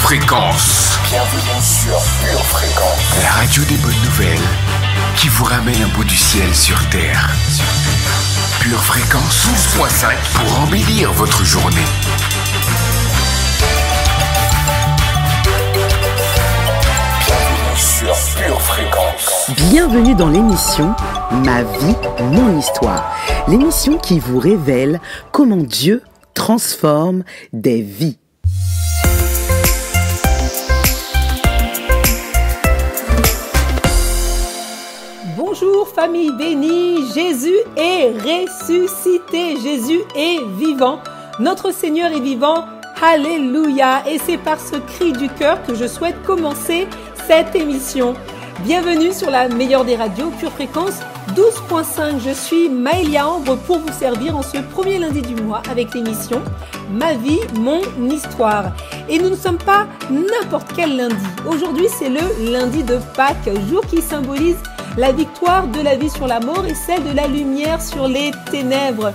Fréquence. Bienvenue sur Pure Fréquence. La radio des bonnes nouvelles qui vous ramène un bout du ciel sur Terre. Pure Fréquence 12.5 pour embellir votre journée. Bienvenue sur Pure Fréquence. Bienvenue dans l'émission Ma vie, mon histoire. L'émission qui vous révèle comment Dieu transforme des vies. Bonjour famille bénie, Jésus est ressuscité, Jésus est vivant, notre Seigneur est vivant, Alléluia. Et c'est par ce cri du cœur que je souhaite commencer cette émission. Bienvenue sur la meilleure des radios, Pure Fréquence 12.5. Je suis Maëlia Ambre pour vous servir en ce premier lundi du mois avec l'émission Ma vie, mon histoire. Et nous ne sommes pas n'importe quel lundi. Aujourd'hui, c'est le lundi de Pâques, jour qui symbolise la victoire de la vie sur la mort et celle de la lumière sur les ténèbres.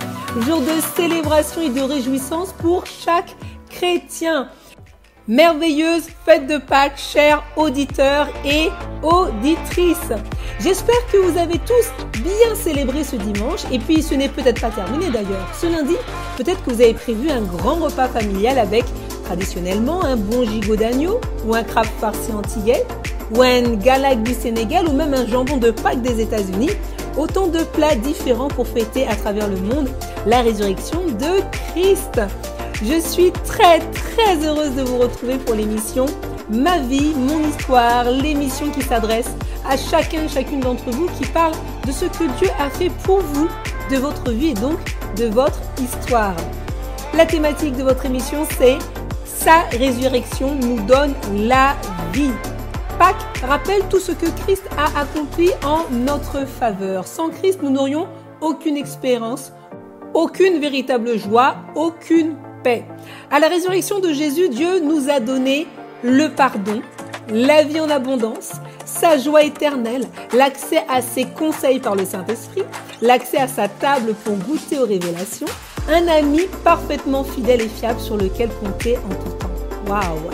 Jour de célébration et de réjouissance pour chaque chrétien. Merveilleuse fête de Pâques, chers auditeurs et auditrices. J'espère que vous avez tous bien célébré ce dimanche. Et puis, ce n'est peut-être pas terminé d'ailleurs. Ce lundi, peut-être que vous avez prévu un grand repas familial avec, traditionnellement, un bon gigot d'agneau ou un crabe farci antillais, ou un galac du Sénégal, ou même un jambon de Pâques des États-Unis. Autant de plats différents pour fêter à travers le monde la résurrection de Christ. Je suis très heureuse de vous retrouver pour l'émission Ma vie, mon histoire, l'émission qui s'adresse à chacun et chacune d'entre vous, qui parle de ce que Dieu a fait pour vous, de votre vie et donc de votre histoire. La thématique de votre émission, c'est sa résurrection nous donne la vie. Pâques rappelle tout ce que Christ a accompli en notre faveur. Sans Christ, nous n'aurions aucune expérience, aucune véritable joie, aucune paix. À la résurrection de Jésus, Dieu nous a donné le pardon, la vie en abondance, sa joie éternelle, l'accès à ses conseils par le Saint-Esprit, l'accès à sa table pour goûter aux révélations, un ami parfaitement fidèle et fiable sur lequel compter en tout temps. Waouh!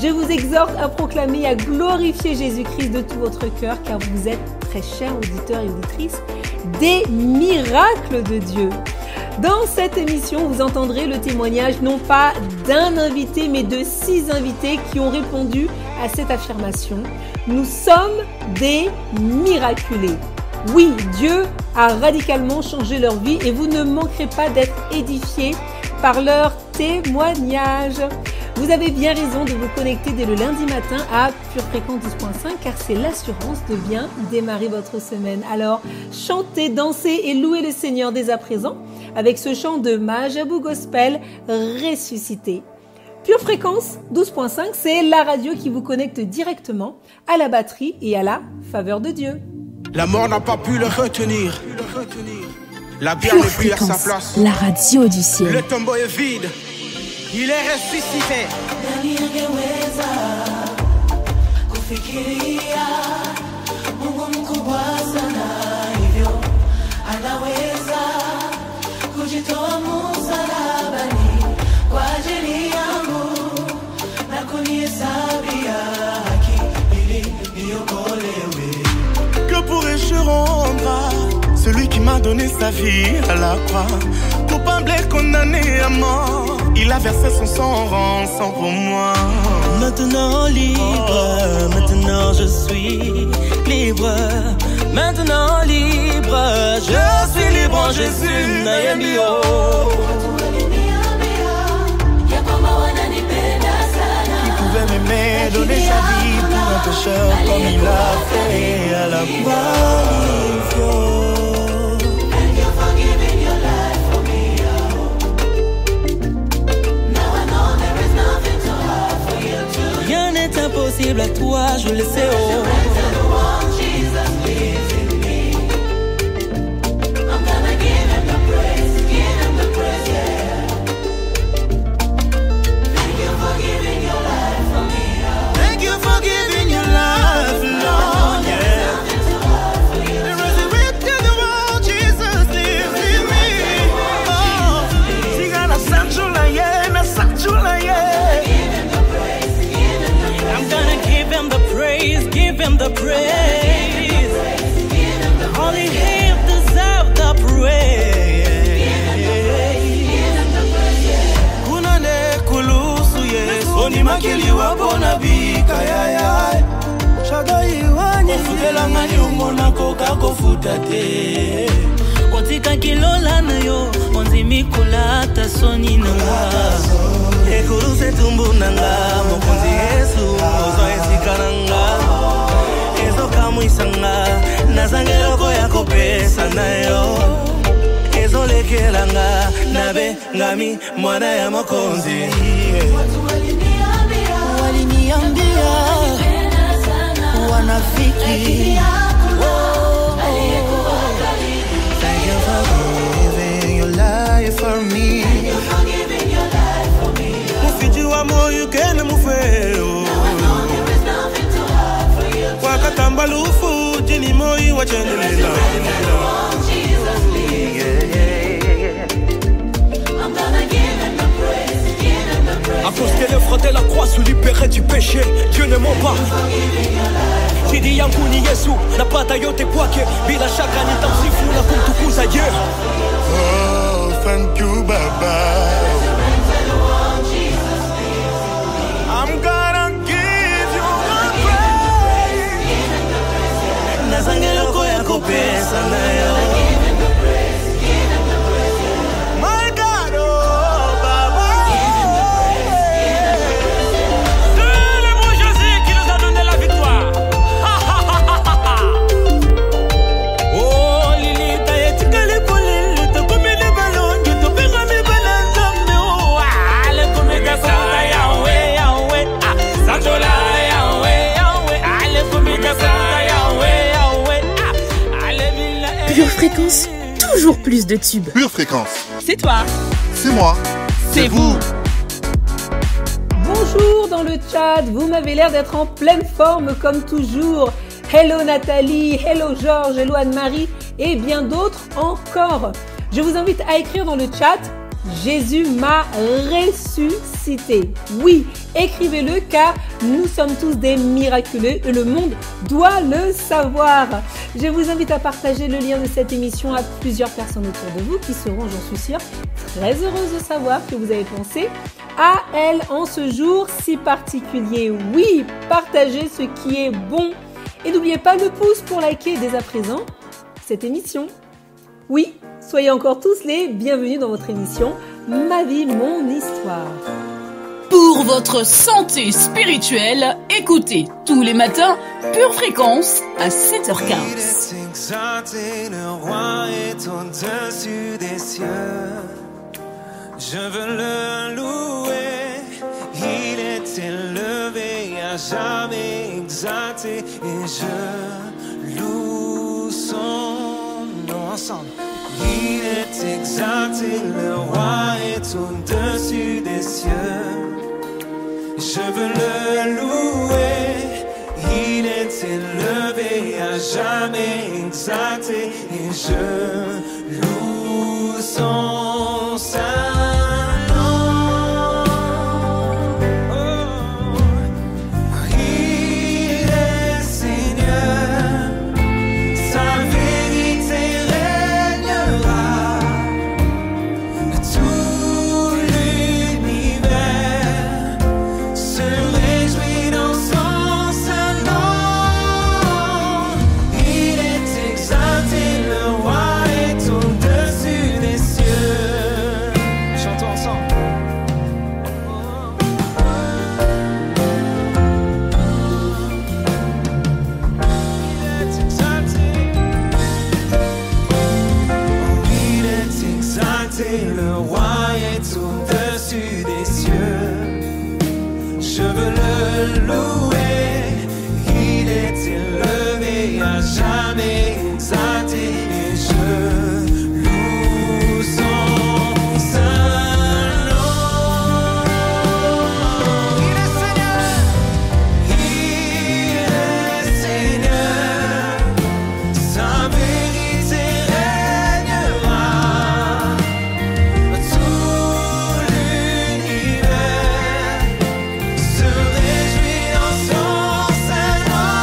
Je vous exhorte à proclamer et à glorifier Jésus-Christ de tout votre cœur, car vous êtes, très chers auditeurs et auditrices, des miracles de Dieu. Dans cette émission, vous entendrez le témoignage non pas d'un invité, mais de 6 invités qui ont répondu à cette affirmation. Nous sommes des miraculés. Oui, Dieu a radicalement changé leur vie et vous ne manquerez pas d'être édifiés par leur témoignage. Vous avez bien raison de vous connecter dès le lundi matin à Pure Fréquence 10.5 car c'est l'assurance de bien démarrer votre semaine. Alors, chantez, dansez et louez le Seigneur dès à présent avec ce chant de Majabou Gospel ressuscité. Pure Fréquence 12.5, c'est la radio qui vous connecte directement à la batterie et à la faveur de Dieu. La mort n'a pas pu le retenir. La bière Pure n'est plus à sa Fréquence, place. la radio du ciel. Le tombeau est vide. Il est ressuscité. Que pourrais-je rendre à celui qui m'a donné sa vie à la croix? Coupable et condamné à mort, il a versé son sang en rançon pour moi. Maintenant libre, maintenant je suis libre. Maintenant libre, je suis libre en Jésus. Nayemio. Il pouvait m'aimer, donner sa vie pour un pécheur comme il a fait à la croix. Rien n'est impossible à toi, je le sais. Oh. Thank you for giving your life, Lord. Yeah. The resurrected the world, Jesus lives in me. Oh, Sigana Sanchula, yeah, na Sanchula, yeah. makili wapona bika yaya Shagai wanye Ofutela ngani umona koka kofuta te Otika kilola na yo Onzi mikula tasoni nanga Ekuru se tumbu nanga Mokonzi Yesu Ozo esika nanga Ezo kamu isanga Nazangeloko yako pesa na yo Ezo lekelanga Nabe ngami mwana ya mokonzi Waliniambia Wanafiki Thank you for giving your life for me Mufiji wa moyo kene mufeo Wakatamba lufu jini moyo wachendelela À cause qu'elle est frotté la croix sous libéré du péché, Dieu ne ment pas. Sidi yangu ni Yesu, napata yote kwake, bila shaka nitamsifu na kumtukuza ye. Oh, thank you Baba I'm gonna give you the praise Nazangeloko yako pesa na yo My God, oh Baba C'est le bon Jésus qui nous a donné la victoire. Oh lili taye tikale polele to komele balon to pega me balanzambe oh ale komega santa yawe yawe santola yawe yawe ale komega santa yawe yawe ale villa Pure Fréquence, toujours plus de tubes. Pure Fréquence, C'est toi. c'est moi, C'est vous. Bonjour dans le chat, vous m'avez l'air d'être en pleine forme comme toujours. Hello Nathalie, hello Georges, hello Anne-Marie et bien d'autres encore. Je vous invite à écrire dans le chat « Jésus m'a ressuscité ». Oui, écrivez-le car nous sommes tous des miraculeux et le monde doit le savoir. Je vous invite à partager le lien de cette émission à plusieurs personnes autour de vous qui seront, j'en suis sûre, très heureuses de savoir que vous avez pensé à elles en ce jour si particulier. Oui, partagez ce qui est bon. Et n'oubliez pas le pouce pour liker dès à présent cette émission. Oui, soyez encore tous les bienvenus dans votre émission Ma vie, mon histoire. Pour votre santé spirituelle, écoutez tous les matins Pure Fréquence à 7h15. Il est exalté, le roi est au-dessus des cieux. Je veux le louer, il est élevé, à jamais exalté, et je loue son nom ensemble. Il est exalté, le roi est au-dessus des cieux. Je veux le louer, il est élevé, à jamais exalté, et je loue son saint nom. Oh, il est Seigneur, sa vérité régnera. Tout l'univers se réjouit dans son saint nom. Il est exalté, le roi est au-dessus des cieux. Chantons ensemble. Il est exalté. Il est exalté, le roi est au-dessus des cieux. Je veux le louer, il est élevé, à jamais exalté, et je loue son saint nom. Il est Seigneur, sa vérité régnera. Tout l'univers se réjouit dans son saint nom.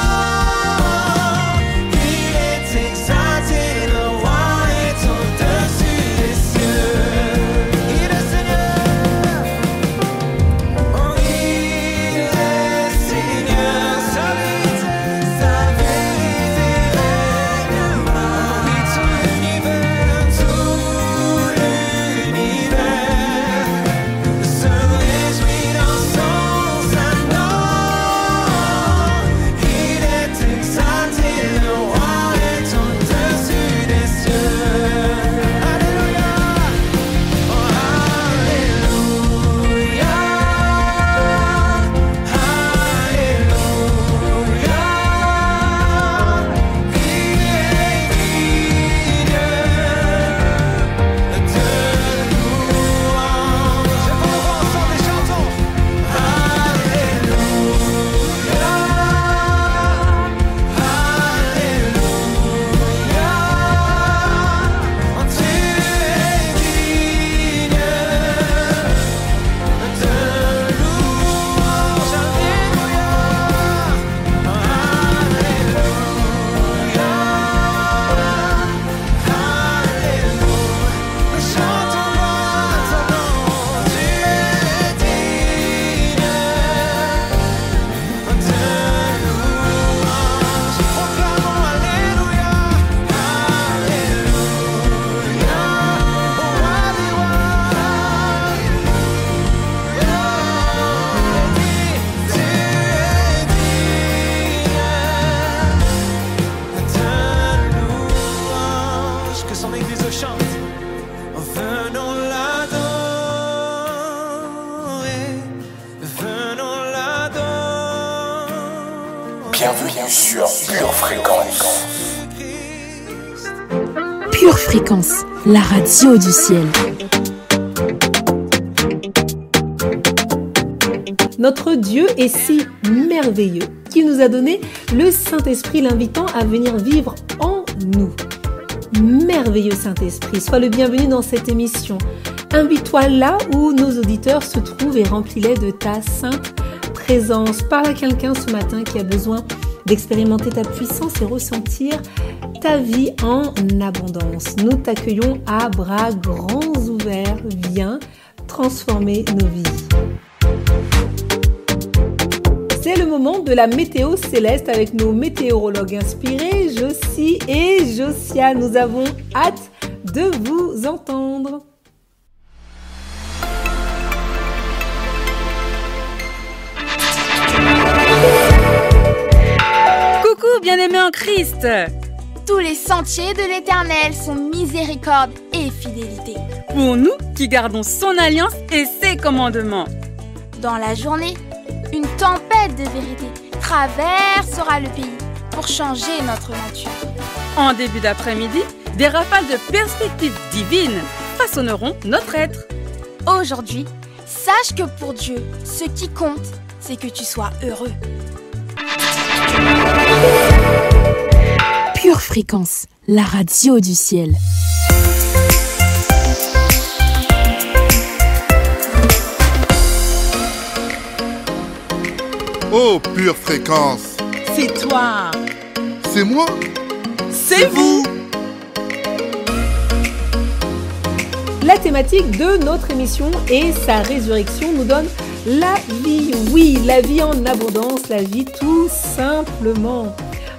Il est Bienvenue sur Pure Fréquence. Pure Fréquence, la radio du ciel. Notre Dieu est si merveilleux qu'il nous a donné le Saint-Esprit, l'invitant à venir vivre en nous. Merveilleux Saint-Esprit, sois le bienvenu dans cette émission. Invite-toi là où nos auditeurs se trouvent et remplis-les de ta sainte présence. Parle à quelqu'un ce matin qui a besoin d'expérimenter ta puissance et ressentir ta vie en abondance. Nous t'accueillons à bras grands ouverts. Viens transformer nos vies. C'est le moment de la météo céleste avec nos météorologues inspirés, Josie et Josia. Nous avons hâte de vous entendre. Coucou bien-aimés en Christ! Tous les sentiers de l'Éternel sont miséricorde et fidélité. Pour nous qui gardons son alliance et ses commandements. Dans la journée, une tempête de vérité traversera le pays pour changer notre nature. En début d'après-midi, des rafales de perspectives divines façonneront notre être. Aujourd'hui, sache que pour Dieu, ce qui compte, c'est que tu sois heureux. Pure Fréquence, la radio du ciel. Oh, Pure Fréquence. C'est toi. C'est moi. C'est vous. La thématique de notre émission et sa résurrection nous donne la vie. Oui, la vie en abondance, la vie tout simplement.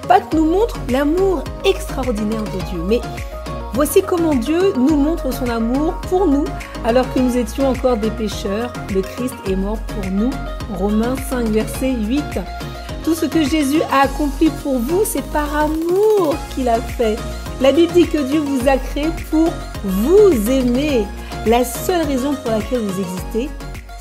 Pâques nous montre l'amour extraordinaire de Dieu. Mais voici comment Dieu nous montre son amour pour nous alors que nous étions encore des pécheurs. Le Christ est mort pour nous. Romains 5, verset 8. Tout ce que Jésus a accompli pour vous, c'est par amour qu'il a fait. La Bible dit que Dieu vous a créé pour vous aimer. La seule raison pour laquelle vous existez,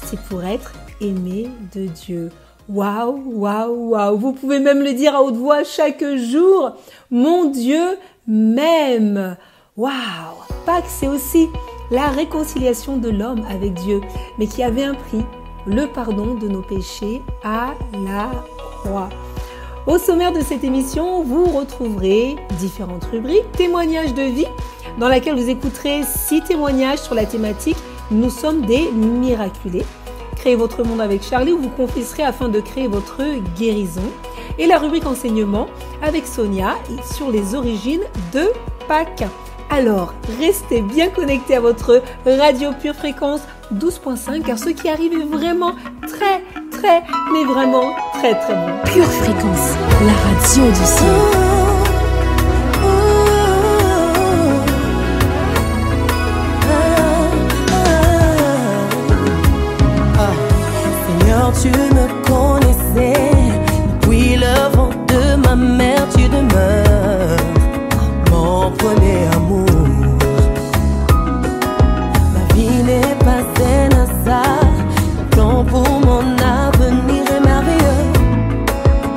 c'est pour être aimé de Dieu. Waouh, waouh, waouh. Vous pouvez même le dire à haute voix chaque jour. Mon Dieu m'aime. Waouh. Pâques, c'est aussi la réconciliation de l'homme avec Dieu, mais qui avait un prix, le pardon de nos péchés à la croix. Au sommaire de cette émission, vous retrouverez différentes rubriques, témoignages de vie, dans laquelle vous écouterez 6 témoignages sur la thématique « Nous sommes des miraculés ». Créez votre monde avec Charlie où vous confesserez afin de créer votre guérison. Et la rubrique enseignement avec Sonia sur les origines de Pâques. Alors, restez bien connectés à votre radio Pure Fréquence 12.5 car ce qui arrive est vraiment mais vraiment très bon. Pure Fréquence, la radio du ciel. Seigneur, tu me connaissais, depuis le ventre de ma mère, tu demeures mon premier amour. Ma vie n'est pas un hasard, ton plan pour mon avenir est merveilleux.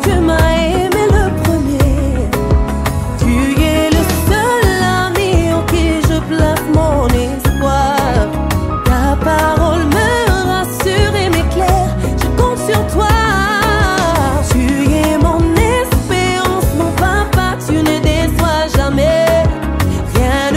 Tu m'as aimé le premier, tu es le seul ami en qui je place mon espoir. Ta parole me rassure et m'éclaire, je compte sur toi. Tu es mon espérance, mon papa, tu ne déçois jamais. Rien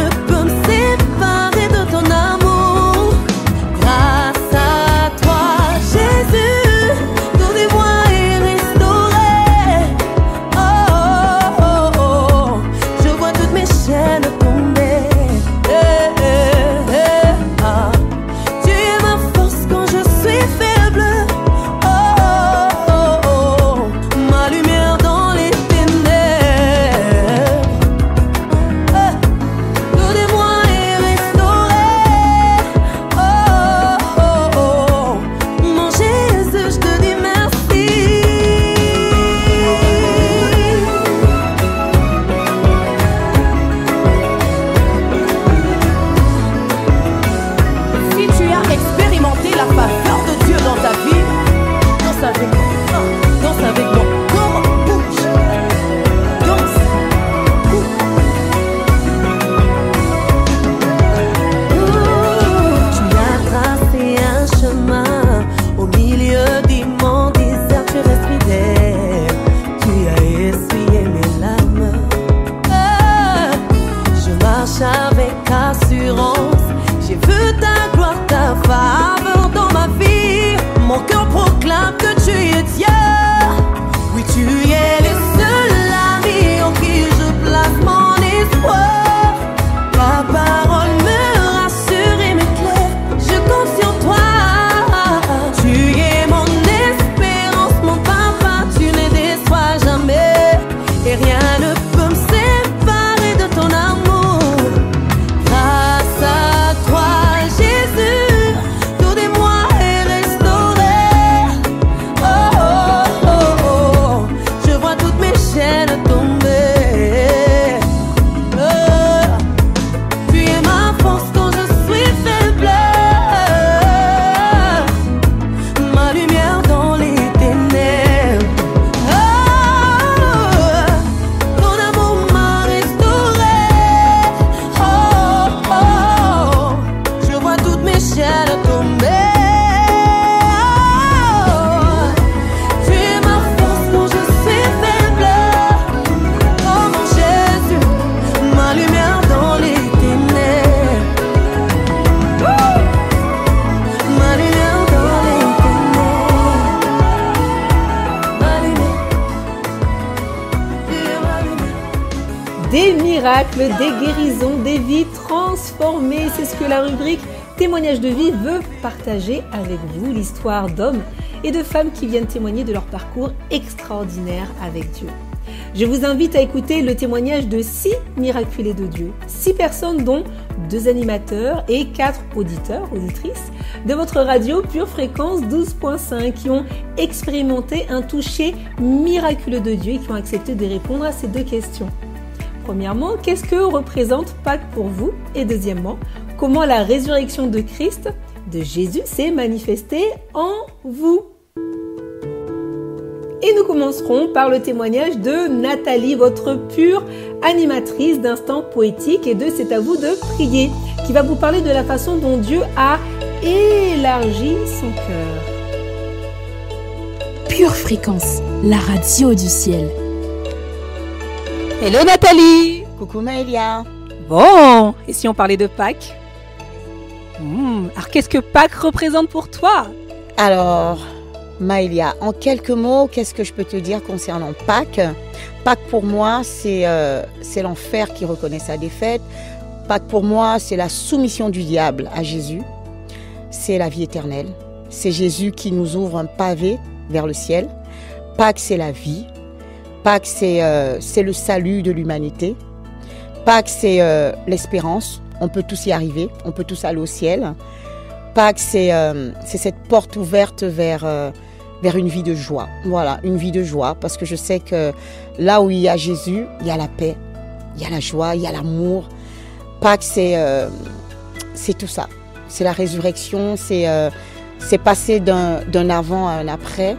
miracles, des guérisons, des vies transformées. C'est ce que la rubrique Témoignages de vie veut partager avec vous, l'histoire d'hommes et de femmes qui viennent témoigner de leur parcours extraordinaire avec Dieu. Je vous invite à écouter le témoignage de 6 miraculés de Dieu, 6 personnes dont 2 animateurs et 4 auditeurs, auditrices de votre radio Pure Fréquence 12.5 qui ont expérimenté un toucher miraculeux de Dieu et qui ont accepté de répondre à ces 2 questions. Premièrement, qu'est-ce que représente Pâques pour vous? Et deuxièmement, comment la résurrection de Christ, de Jésus, s'est manifestée en vous? Et nous commencerons par le témoignage de Nathalie, votre pure animatrice d'instants poétiques et de C'est à vous de prier, qui va vous parler de la façon dont Dieu a élargi son cœur. Pure Fréquence, la radio du ciel. Hello Nathalie. Coucou Maëlia. Bon, et si on parlait de Pâques? Alors qu'est-ce que Pâques représente pour toi? Alors, Maëlia, en quelques mots, qu'est-ce que je peux te dire concernant Pâques? Pâques pour moi, c'est l'enfer qui reconnaît sa défaite. Pâques pour moi, c'est la soumission du diable à Jésus. C'est la vie éternelle. C'est Jésus qui nous ouvre un pavé vers le ciel. Pâques, c'est la vie. Pâques, c'est le salut de l'humanité. Pâques, c'est l'espérance. On peut tous y arriver. On peut tous aller au ciel. Pâques, c'est cette porte ouverte vers une vie de joie. Voilà, une vie de joie. Parce que je sais que là où il y a Jésus, il y a la paix, il y a la joie, il y a l'amour. Pâques, c'est tout ça. C'est la résurrection, c'est passer d'un avant à un après.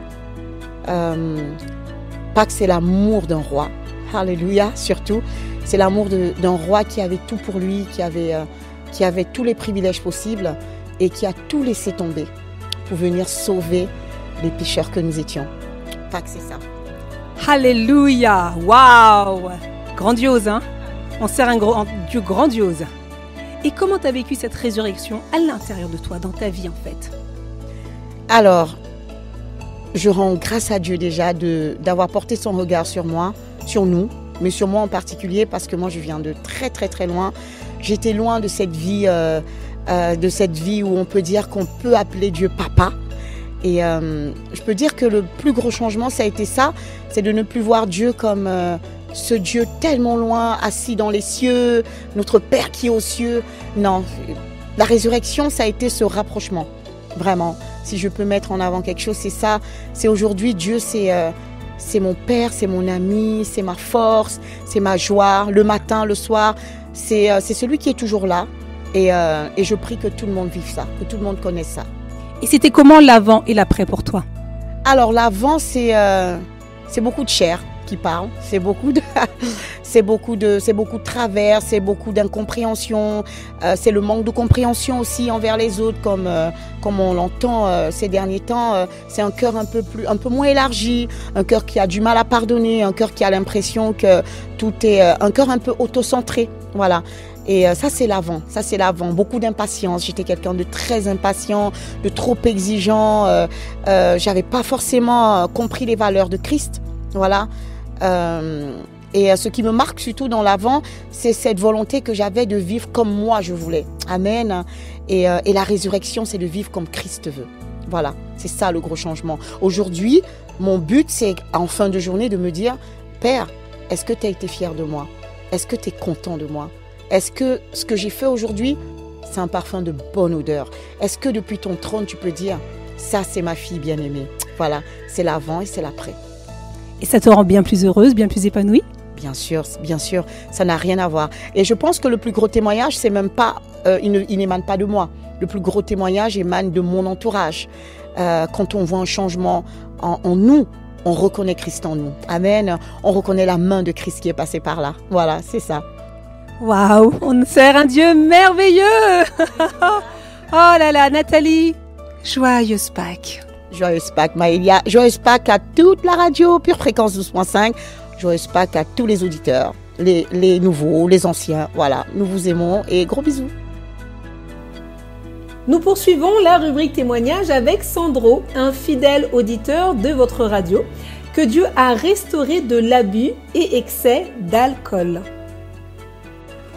Pâques, c'est l'amour d'un roi. Alléluia, surtout. C'est l'amour d'un roi qui avait tout pour lui, qui avait tous les privilèges possibles et qui a tout laissé tomber pour venir sauver les pécheurs que nous étions. Pâques, c'est ça. Alléluia. Waouh. Grandiose, hein? On sert un Dieu grandiose. Et comment tu as vécu cette résurrection à l'intérieur de toi, dans ta vie en fait? Alors, je rends grâce à Dieu déjà d'avoir porté son regard sur moi, sur nous, mais sur moi en particulier parce que moi je viens de très très très loin. J'étais loin de cette vie où on peut dire qu'on peut appeler Dieu papa. Et je peux dire que le plus gros changement ça a été ça, c'est de ne plus voir Dieu comme ce Dieu tellement loin, assis dans les cieux, notre Père qui est aux cieux. Non, la résurrection ça a été ce rapprochement, vraiment. Si je peux mettre en avant quelque chose, c'est ça. C'est aujourd'hui, Dieu, c'est mon Père, c'est mon ami, c'est ma force, c'est ma joie. Le matin, le soir, c'est celui qui est toujours là. Et je prie que tout le monde vive ça, que tout le monde connaisse ça. Et c'était comment l'avant et l'après pour toi? Alors l'avant, c'est beaucoup de chair qui parle, c'est beaucoup de travers, c'est beaucoup d'incompréhension, c'est le manque de compréhension aussi envers les autres comme on l'entend ces derniers temps. C'est un cœur un peu moins élargi, un cœur qui a du mal à pardonner, un cœur qui a l'impression que tout est un cœur un peu autocentré, voilà. Et ça c'est l'avant, beaucoup d'impatience. J'étais quelqu'un de très impatient, de trop exigeant, j'avais pas forcément compris les valeurs de Christ, voilà. Et ce qui me marque surtout dans l'avant, c'est cette volonté que j'avais de vivre comme moi je voulais. Amen. Et la résurrection, c'est de vivre comme Christ veut. Voilà, c'est ça le gros changement. Aujourd'hui, mon but, c'est en fin de journée de me dire, Père, est-ce que tu as été fier de moi? Est-ce que tu es content de moi? Est-ce que ce que j'ai fait aujourd'hui, c'est un parfum de bonne odeur? Est-ce que depuis ton trône, tu peux dire, ça c'est ma fille bien-aimée? Voilà, c'est l'avant et c'est l'après. Et ça te rend bien plus heureuse, bien plus épanouie? Bien sûr, ça n'a rien à voir. Et je pense que le plus gros témoignage, c'est même pas, il n'émane pas de moi. Le plus gros témoignage émane de mon entourage. Quand on voit un changement en nous, on reconnaît Christ en nous. Amen. On reconnaît la main de Christ qui est passée par là. Voilà, c'est ça. Waouh, on sert un Dieu merveilleux. Oh là là, Nathalie, joyeuse Pâques. Joyeuse Pâques, Maëlia. Joyeuse Pâques à toute la radio, Pure Fréquence 12.5. Joyeuse Pâques à tous les auditeurs, les nouveaux, les anciens. Voilà, nous vous aimons et gros bisous. Nous poursuivons la rubrique témoignage avec Sandro, un fidèle auditeur de votre radio, que Dieu a restauré de l'abus et excès d'alcool.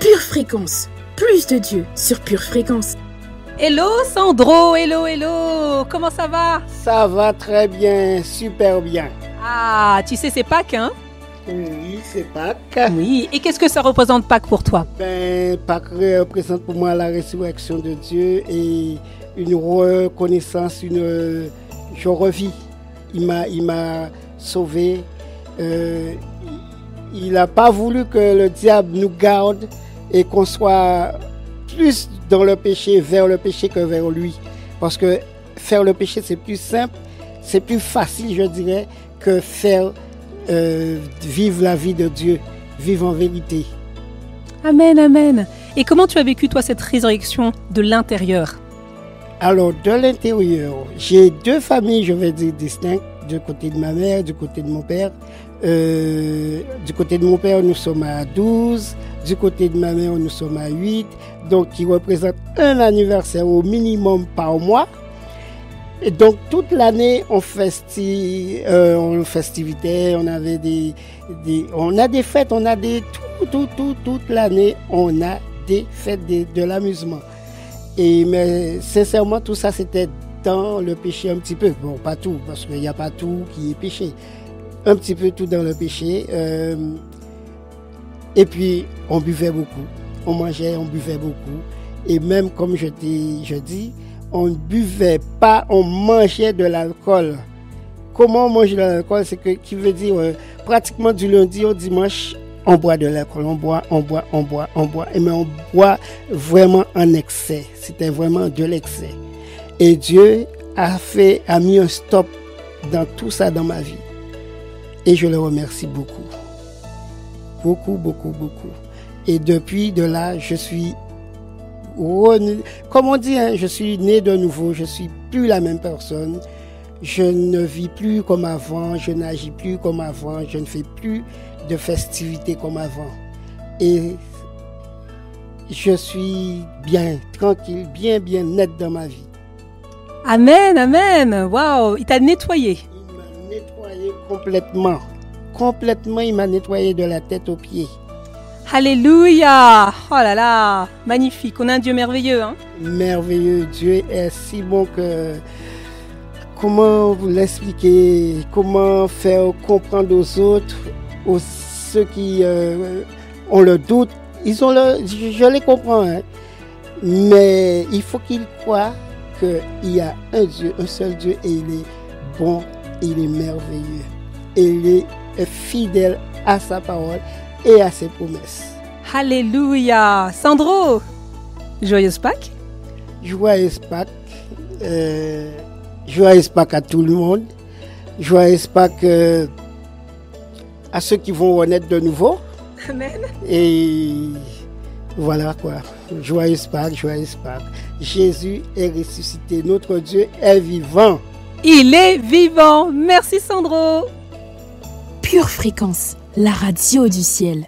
Pure Fréquence, plus de Dieu sur Pure Fréquence. Hello Sandro, hello, comment ça va? Ça va très bien, super bien. Ah, tu sais c'est Pâques, hein? Oui, c'est Pâques. Oui, et qu'est-ce que ça représente Pâques pour toi? Pâques représente pour moi la résurrection de Dieu et une reconnaissance, je revis. Il m'a sauvé. Il n'a pas voulu que le diable nous garde et qu'on soit plus dans le péché, vers le péché que vers lui. Parce que faire le péché, c'est plus simple, c'est plus facile, je dirais, que faire vivre la vie de Dieu, vivre en vérité. Amen, amen. Et comment tu as vécu, toi, cette résurrection de l'intérieur? Alors, de l'intérieur, j'ai deux familles, je vais dire, distinctes, du côté de ma mère, du côté de mon père. Du côté de mon père, nous sommes à 12. Du côté de ma mère, nous sommes à 8. Donc, qui représente un anniversaire au minimum par mois. Et donc, toute l'année, on festivité, on avait on a des fêtes, on a toute l'année, on a des fêtes de l'amusement. Mais sincèrement, tout ça, c'était dans le péché un petit peu. Bon, pas tout, parce qu'il n'y a pas tout qui est péché. Un petit peu tout dans le péché. Et puis, on buvait beaucoup. On mangeait, on buvait beaucoup. Et même, comme je dis, on ne buvait pas, on mangeait de l'alcool. Comment on mange de l'alcool? C'est qui veut dire pratiquement du lundi au dimanche, on boit de l'alcool. On boit. Mais on boit vraiment en excès. C'était vraiment de l'excès. Et Dieu a mis un stop dans tout ça dans ma vie. Et je le remercie beaucoup. Beaucoup. Et depuis de là, je suis, comme on dit, je suis né de nouveau. Je ne suis plus la même personne. Je ne vis plus comme avant. Je n'agis plus comme avant. Je ne fais plus de festivités comme avant. Et je suis bien, tranquille, bien net dans ma vie. Amen. Waouh, il t'a nettoyé. Il m'a nettoyé complètement, il m'a nettoyé de la tête aux pieds. Alléluia. Oh là là, magnifique, on a un Dieu merveilleux, hein? Merveilleux, Dieu est si bon que... Comment vous l'expliquer? Comment faire comprendre aux autres, ceux qui ont le doute? Je les comprends, hein? Mais il faut qu'ils croient qu'il y a un Dieu, un seul Dieu, et il est bon, il est merveilleux. Et il est fidèle à sa parole et à ses promesses. Alléluia. Sandro, joyeuse Pâques. Joyeuse Pâques. Joyeuse Pâques à tout le monde. Joyeuse Pâques à ceux qui vont renaître de nouveau. Amen. Et voilà quoi. Joyeuse Pâques. Jésus est ressuscité. Notre Dieu est vivant. Il est vivant. Merci Sandro. Pure Fréquence, la radio du ciel.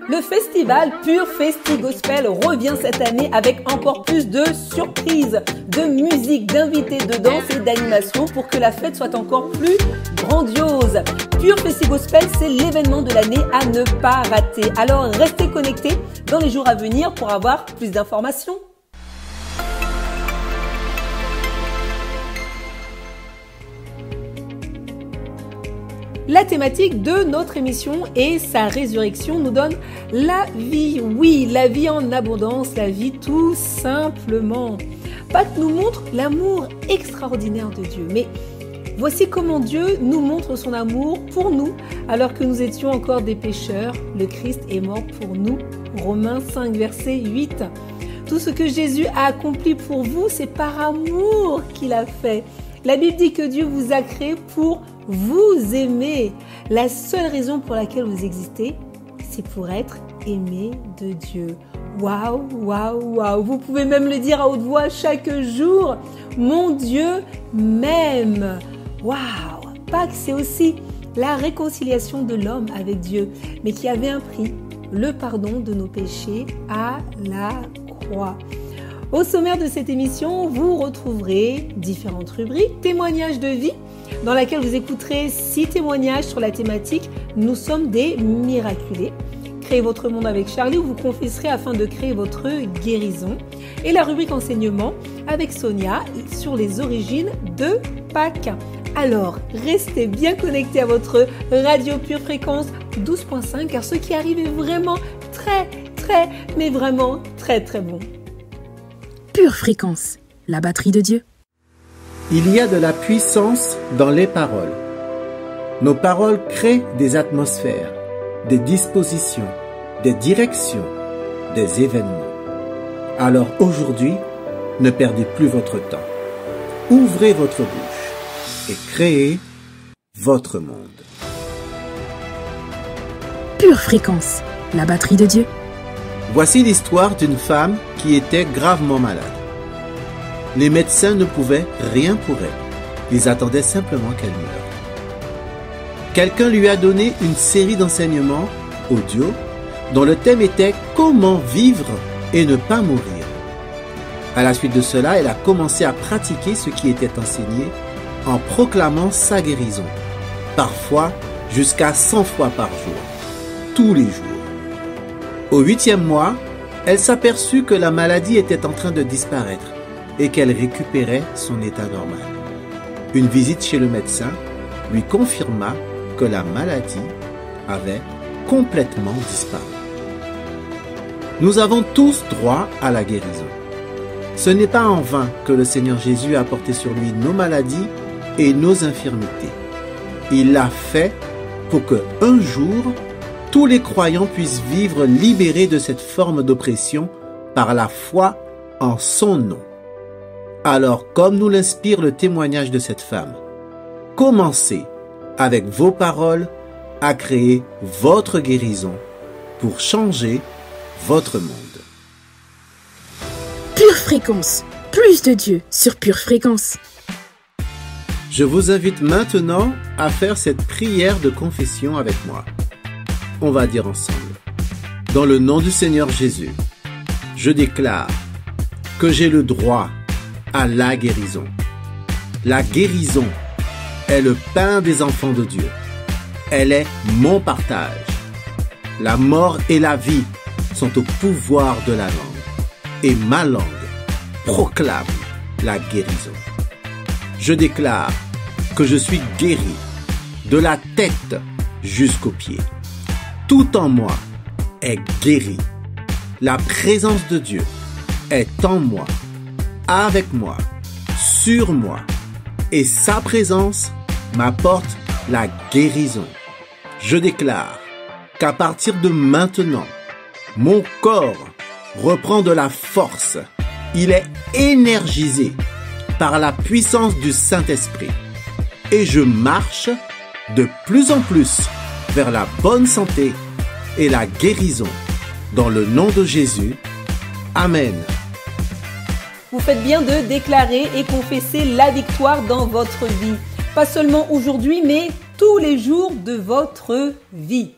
Le festival Pure Festi Gospel revient cette année avec encore plus de surprises, de musique, d'invités, de danse et d'animation pour que la fête soit encore plus grandiose. Pure Festi Gospel, c'est l'événement de l'année à ne pas rater. Alors restez connectés dans les jours à venir pour avoir plus d'informations. La thématique de notre émission et sa résurrection nous donne la vie. Oui, la vie en abondance, la vie tout simplement. Pâques nous montre l'amour extraordinaire de Dieu. Mais voici comment Dieu nous montre son amour pour nous alors que nous étions encore des pécheurs. Le Christ est mort pour nous. Romains 5, verset 8. Tout ce que Jésus a accompli pour vous, c'est par amour qu'il a fait. La Bible dit que Dieu vous a créé pour vous aimer. La seule raison pour laquelle vous existez, c'est pour être aimé de Dieu. Waouh. Vous pouvez même le dire à haute voix chaque jour. Mon Dieu m'aime. Waouh. Pâques, c'est aussi la réconciliation de l'homme avec Dieu, mais qui avait un prix, le pardon de nos péchés à la croix. Au sommaire de cette émission, vous retrouverez différentes rubriques, témoignages de vie, dans laquelle vous écouterez 6 témoignages sur la thématique « Nous sommes des miraculés ». Créez votre monde avec Charlie où vous confesserez afin de créer votre guérison. Et la rubrique enseignement avec Sonia sur les origines de Pâques. Alors, restez bien connectés à votre radio Pure Fréquence 12.5 car ce qui arrive est vraiment mais vraiment très bon. Pure Fréquence, la batterie de Dieu. Il y a de la puissance dans les paroles. Nos paroles créent des atmosphères, des dispositions, des directions, des événements. Alors aujourd'hui, ne perdez plus votre temps. Ouvrez votre bouche et créez votre monde. Pure Fréquence, la batterie de Dieu. Voici l'histoire d'une femme qui était gravement malade. Les médecins ne pouvaient rien pour elle. Ils attendaient simplement qu'elle meure. Quelqu'un lui a donné une série d'enseignements audio dont le thème était « Comment vivre et ne pas mourir ». À la suite de cela, elle a commencé à pratiquer ce qui était enseigné en proclamant sa guérison, parfois jusqu'à 100 fois par jour, tous les jours. Au 8e mois, elle s'aperçut que la maladie était en train de disparaître et qu'elle récupérait son état normal. Une visite chez le médecin lui confirma que la maladie avait complètement disparu. Nous avons tous droit à la guérison. Ce n'est pas en vain que le Seigneur Jésus a porté sur lui nos maladies et nos infirmités. Il l'a fait pour que, un jour, tous les croyants puissent vivre libérés de cette forme d'oppression par la foi en son nom. Alors, comme nous l'inspire le témoignage de cette femme, commencez avec vos paroles à créer votre guérison pour changer votre monde. Pure Fréquence, plus de Dieu sur Pure Fréquence. Je vous invite maintenant à faire cette prière de confession avec moi. On va dire ensemble. Dans le nom du Seigneur Jésus, je déclare que j'ai le droit à la guérison. La guérison est le pain des enfants de Dieu. Elle est mon partage. La mort et la vie sont au pouvoir de la langue. Et ma langue proclame la guérison. Je déclare que je suis guéri de la tête jusqu'aux pieds. Tout en moi est guéri. La présence de Dieu est en moi, avec moi, sur moi. Et sa présence m'apporte la guérison. Je déclare qu'à partir de maintenant, mon corps reprend de la force. Il est énergisé par la puissance du Saint-Esprit. Et je marche de plus en plus vers la bonne santé et la guérison. Dans le nom de Jésus. Amen. Vous faites bien de déclarer et confesser la victoire dans votre vie. Pas seulement aujourd'hui, mais tous les jours de votre vie.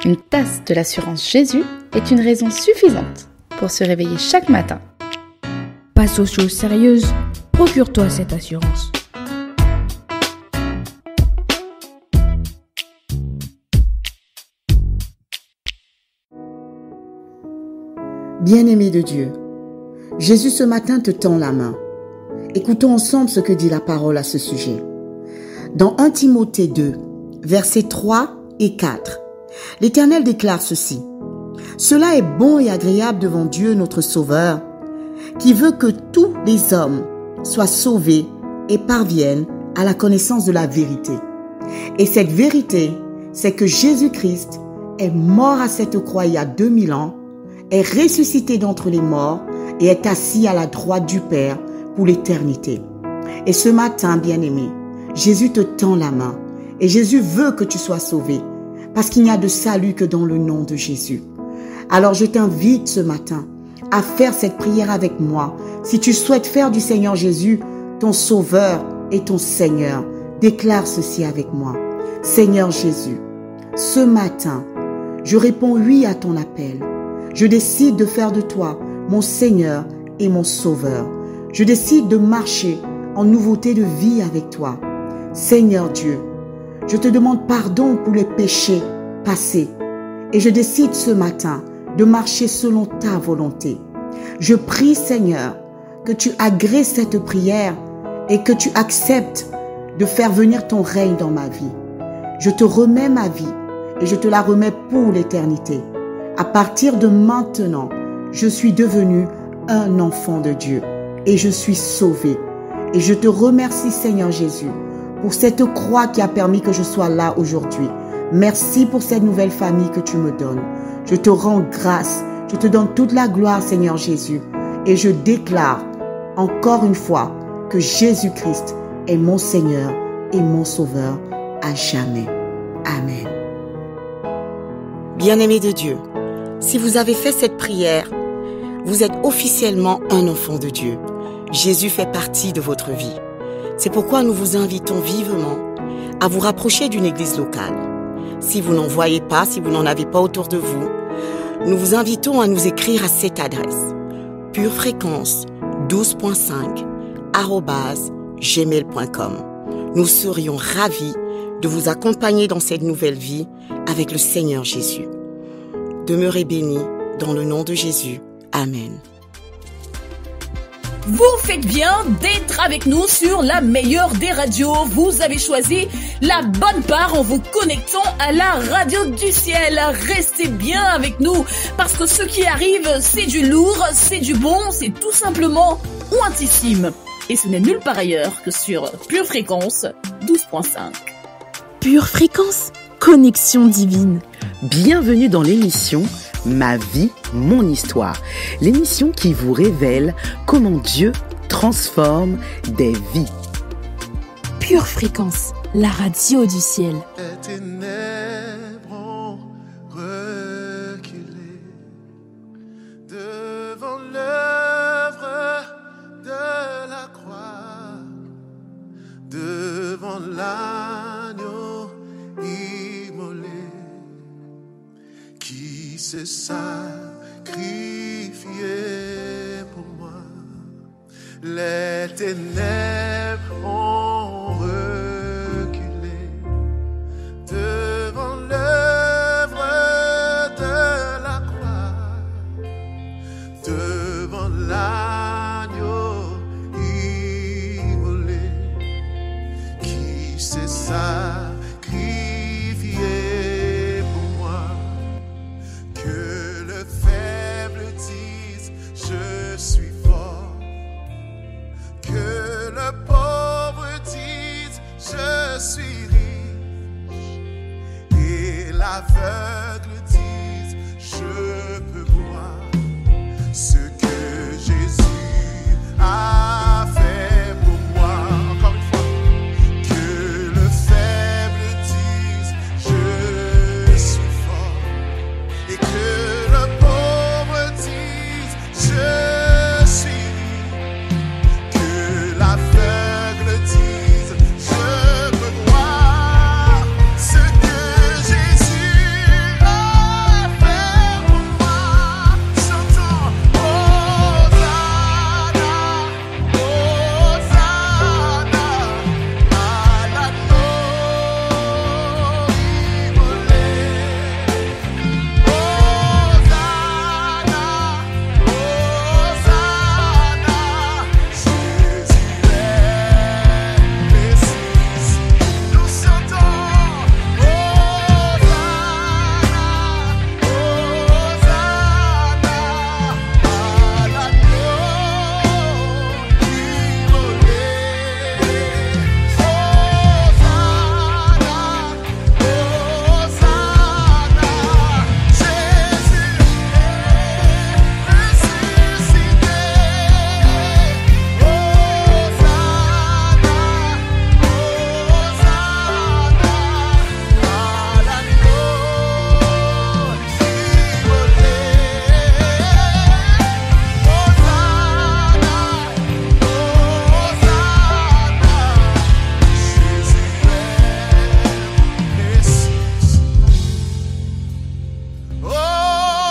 Une tasse de l'assurance Jésus est une raison suffisante pour se réveiller chaque matin. Passe aux choses sérieuses, procure-toi cette assurance. Bien-aimé de Dieu, Jésus ce matin te tend la main. Écoutons ensemble ce que dit la parole à ce sujet. Dans 1 Timothée 2, versets 3 et 4, l'Éternel déclare ceci. « Cela est bon et agréable devant Dieu notre Sauveur, qui veut que tous les hommes soient sauvés et parviennent à la connaissance de la vérité. Et cette vérité, c'est que Jésus-Christ est mort à cette croix il y a 2000 ans, est ressuscité d'entre les morts et est assis à la droite du Père pour l'éternité. Et ce matin, bien-aimé, Jésus te tend la main et Jésus veut que tu sois sauvé parce qu'il n'y a de salut que dans le nom de Jésus. Alors je t'invite ce matin à faire cette prière avec moi. Si tu souhaites faire du Seigneur Jésus ton Sauveur et ton Seigneur, déclare ceci avec moi. Seigneur Jésus, ce matin, je réponds oui à ton appel. Je décide de faire de toi mon Seigneur et mon Sauveur. Je décide de marcher en nouveauté de vie avec toi. Seigneur Dieu, Je te demande pardon pour les péchés passés. Et je décide ce matin de marcher selon ta volonté. Je prie, Seigneur, que tu agrées cette prière et que tu acceptes de faire venir ton règne dans ma vie. Je te remets ma vie et je te la remets pour l'éternité. À partir de maintenant, je suis devenu un enfant de Dieu et je suis sauvé. Et je te remercie, Seigneur Jésus, pour cette croix qui a permis que je sois là aujourd'hui. Merci pour cette nouvelle famille que tu me donnes. Je te rends grâce. Je te donne toute la gloire, Seigneur Jésus. Et je déclare encore une fois que Jésus-Christ est mon Seigneur et mon Sauveur à jamais. Amen. Bien-aimés de Dieu, si vous avez fait cette prière, vous êtes officiellement un enfant de Dieu. Jésus fait partie de votre vie. C'est pourquoi nous vous invitons vivement à vous rapprocher d'une église locale. Si vous n'en voyez pas, si vous n'en avez pas autour de vous, nous vous invitons à nous écrire à cette adresse purefréquence12.5@gmail.com. Nous serions ravis de vous accompagner dans cette nouvelle vie avec le Seigneur Jésus. Demeurez bénis dans le nom de Jésus. Amen. Vous faites bien d'être avec nous sur la meilleure des radios. Vous avez choisi la bonne part en vous connectant à la radio du ciel. Restez bien avec nous parce que ce qui arrive, c'est du lourd, c'est du bon, c'est tout simplement ouintissime. Et ce n'est nulle part ailleurs que sur Pure Fréquence 12.5. Pure Fréquence, connexion divine. Bienvenue dans l'émission Ma vie, mon histoire. L'émission qui vous révèle comment Dieu transforme des vies. Pure Fréquence, la radio du ciel. Les ténèbres ont reculé devant l'œuvre de la croix, devant l'agneau immolé qui s'est sacrifié pour moi. Les ténèbres ont reculé devant l'œuvre de la croix, devant l'agneau immolé qui s'est sacrifié pour moi. Que le faible dise je suis fort, que le pauvre dise je suis riche, et l'aveugle dise je peux voir ce que Jésus a fait pour moi. Encore une fois, que le faible dise je suis fort, et que le pauvre dise je suis riche, que l'aveugle dise je peux voir ce que Jésus a fait pour moi. Chantons Hosanna, Hosanna à l'agneau immolé. Hosanna, Hosanna, Jésus est Messie. Nous chantons Hosanna, Hosanna à l'agneau immolé.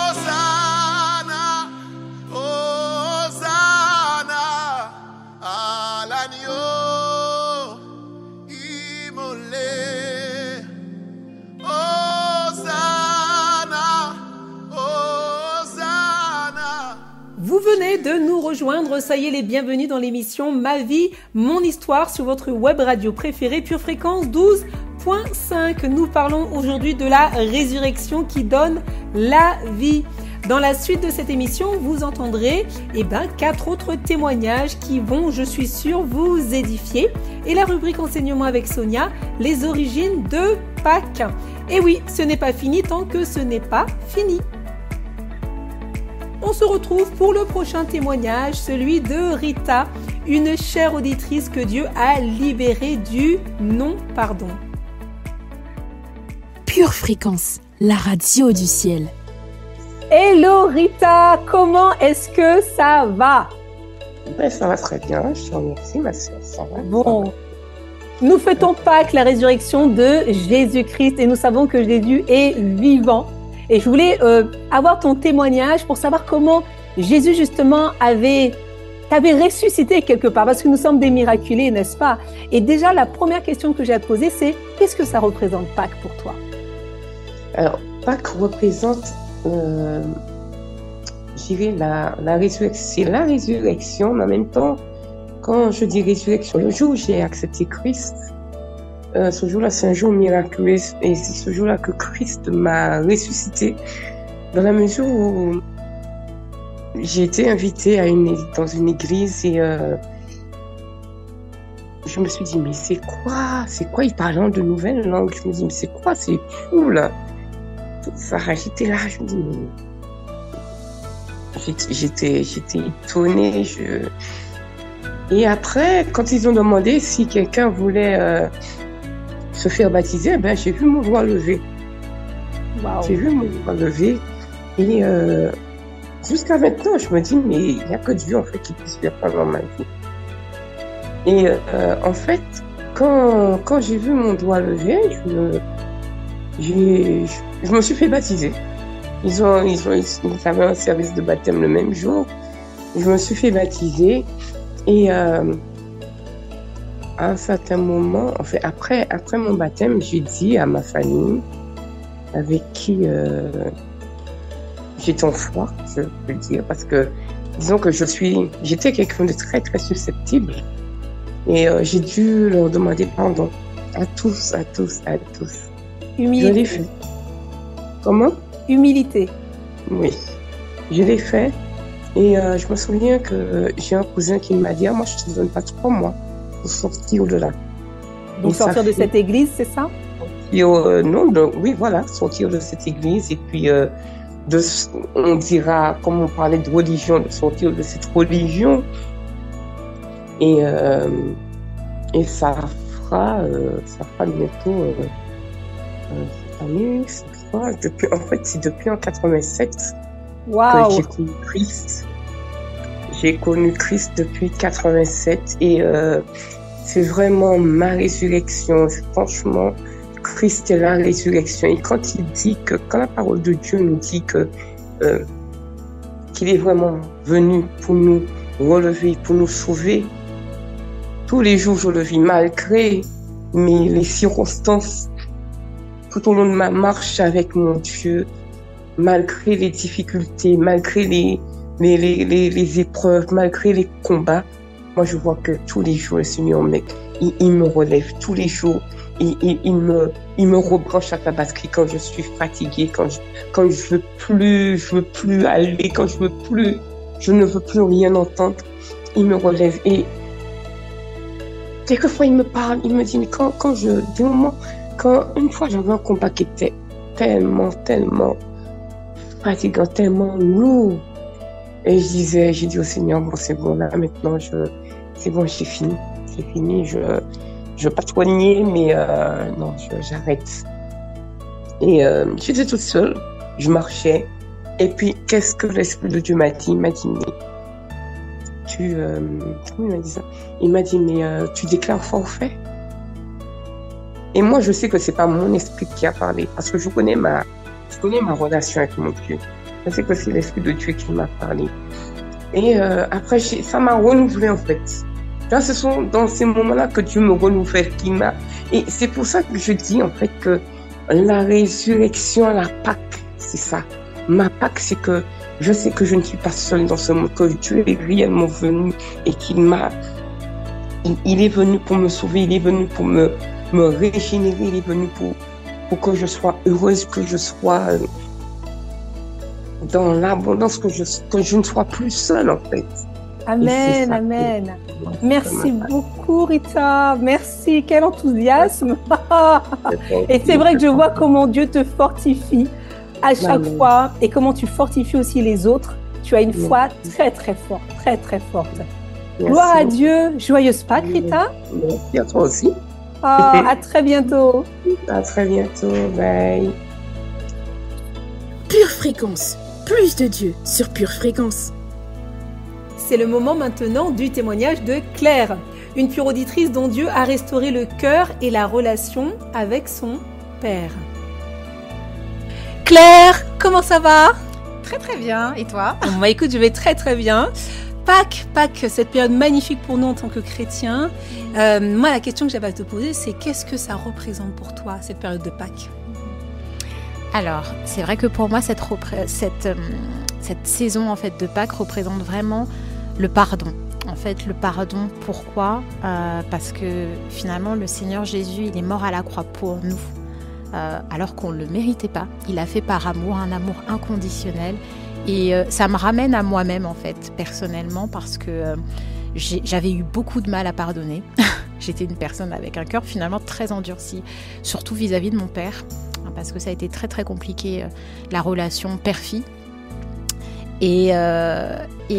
Hosanna, Hosanna à l'agneau immolé. venez de nous rejoindre, ça y est, les bienvenus dans l'émission Ma vie, mon histoire sur votre web radio préférée, Pure Fréquence 12.5. Nous parlons aujourd'hui de la résurrection qui donne la vie. Dans la suite de cette émission, vous entendrez 4 autres témoignages qui vont, je suis sûre, vous édifier. Et la rubrique enseignement avec Sonia, les origines de Pâques. Et oui, ce n'est pas fini tant que ce n'est pas fini. On se retrouve pour le prochain témoignage, celui de Rita, une chère auditrice que Dieu a libérée du non-pardon. Pure Fréquence, la radio du ciel. Hello Rita, comment est-ce que ça va? Ça va très bien, je te remercie ma soeur, ça va. Bon, nous fêtons Pâques, la résurrection de Jésus-Christ, et nous savons que Jésus est vivant. Et je voulais avoir ton témoignage pour savoir comment Jésus justement t'avait ressuscité quelque part, parce que nous sommes des miraculés, n'est-ce pas? Et déjà, la première question que j'ai à te poser, c'est qu'est-ce que ça représente Pâques pour toi? Alors, Pâques représente je dirais la résurrection, c'est la résurrection, mais en même temps, quand je dis résurrection, le jour où j'ai accepté Christ, ce jour-là, c'est un jour miraculeux, et c'est ce jour-là que Christ m'a ressuscité, dans la mesure où j'ai été invitée dans une église, et je me suis dit, mais c'est quoi, ils parlent de nouvelles langues, je me dis, mais c'est quoi, c'est fou, là. Ça, j'étais là, je me dis, j'étais étonnée. Et après, quand ils ont demandé si quelqu'un voulait se faire baptiser, j'ai vu mon doigt levé. Wow. J'ai vu mon doigt levé. Et jusqu'à maintenant, je me dis, mais il n'y a que Dieu en fait qui puisse faire ça dans ma vie. Et en fait, quand j'ai vu mon doigt levé, je me suis fait baptiser. Ils avaient un service de baptême le même jour. Je me suis fait baptiser et à un certain moment, en fait, après mon baptême, j'ai dit à ma famille, avec qui j'étais en foi, je peux le dire, parce que disons que j'étais quelqu'un de très très susceptible et j'ai dû leur demander pardon à tous. Humilité. Je l'ai fait. Comment? Humilité. Oui, je l'ai fait. Et je me souviens que j'ai un cousin qui m'a dit, moi je te donne pas 3 mois pour sortir de là. Donc sortir de cette église, c'est ça? Oui, voilà, sortir de cette église et puis on dira, comme on parlait de religion, de sortir de cette religion. Et ça fera bientôt cette année, c'est depuis en 87 que j'ai connu Christ. J'ai connu Christ depuis 87 et c'est vraiment ma résurrection. Franchement, Christ est la résurrection. Et quand la parole de Dieu nous dit qu'il est vraiment venu pour nous relever, pour nous sauver, tous les jours je le vis malgré les circonstances tout au long de ma marche avec mon Dieu, malgré les difficultés, malgré les épreuves, malgré les combats. Moi, je vois que tous les jours, le Seigneur, il me relève. Tous les jours, il me rebranche à sa batterie quand je suis fatiguée, quand je veux plus aller, quand je ne veux plus rien entendre. Il me relève. Et quelquefois, il me parle, il me dit, mais quand une fois j'avais un combat qui était tellement fatigant, tellement lourd. Et j'ai dit au Seigneur, bon, c'est bon, là, maintenant, c'est bon, j'ai fini. Je veux pas trop nier, mais non, j'arrête. Et j'étais toute seule, je marchais. Et puis, qu'est-ce que l'Esprit de Dieu m'a dit? Il m'a dit, mais comment il m'a dit ça? Il m'a dit, mais tu déclares forfait? Et moi, je sais que c'est pas mon esprit qui a parlé, parce que je connais ma relation avec mon Dieu. Je sais que c'est l'Esprit de Dieu qui m'a parlé. Et après, ça m'a renouvelé en fait. Là, ce sont dans ces moments-là que Dieu me renouvelle, Et c'est pour ça que je dis en fait que la résurrection, la Pâque, c'est ça. Ma Pâque, c'est que je sais que je ne suis pas seule dans ce monde, que Dieu est réellement venu et il est venu pour me sauver, il est venu pour me régénérer, il est venu pour que je sois heureuse, que je sois dans l'abondance, que je ne sois plus seule en fait. Amen, amen. Merci beaucoup Rita, merci, quel enthousiasme. Et c'est vrai que je vois comment Dieu te fortifie à chaque fois et comment tu fortifies aussi les autres. Tu as une foi très très forte, très très forte. Merci. Gloire à Dieu, joyeuse Pâques Rita. Merci à toi aussi. À très bientôt. À très bientôt, bye. Pure Fréquence, plus de Dieu sur Pure Fréquence. C'est le moment maintenant du témoignage de Claire, une pure auditrice dont Dieu a restauré le cœur et la relation avec son père. Claire, comment ça va? Très très bien, et toi? Bah écoute, je vais très très bien. Pâques, cette période magnifique pour nous en tant que chrétiens. Moi, la question que j'avais à te poser, c'est qu'est-ce que ça représente pour toi, cette période de Pâques? Alors, c'est vrai que pour moi, cette saison en fait, de Pâques représente vraiment le pardon. En fait, le pardon, pourquoi? Parce que finalement, le Seigneur Jésus, il est mort à la croix pour nous. Alors qu'on ne le méritait pas. Il l'a fait par amour, un amour inconditionnel. Et ça me ramène à moi-même, en fait, personnellement, parce que j'avais eu beaucoup de mal à pardonner. J'étais une personne avec un cœur finalement très endurci, surtout vis-à-vis de mon père, parce que ça a été très très compliqué, la relation père-fille. Et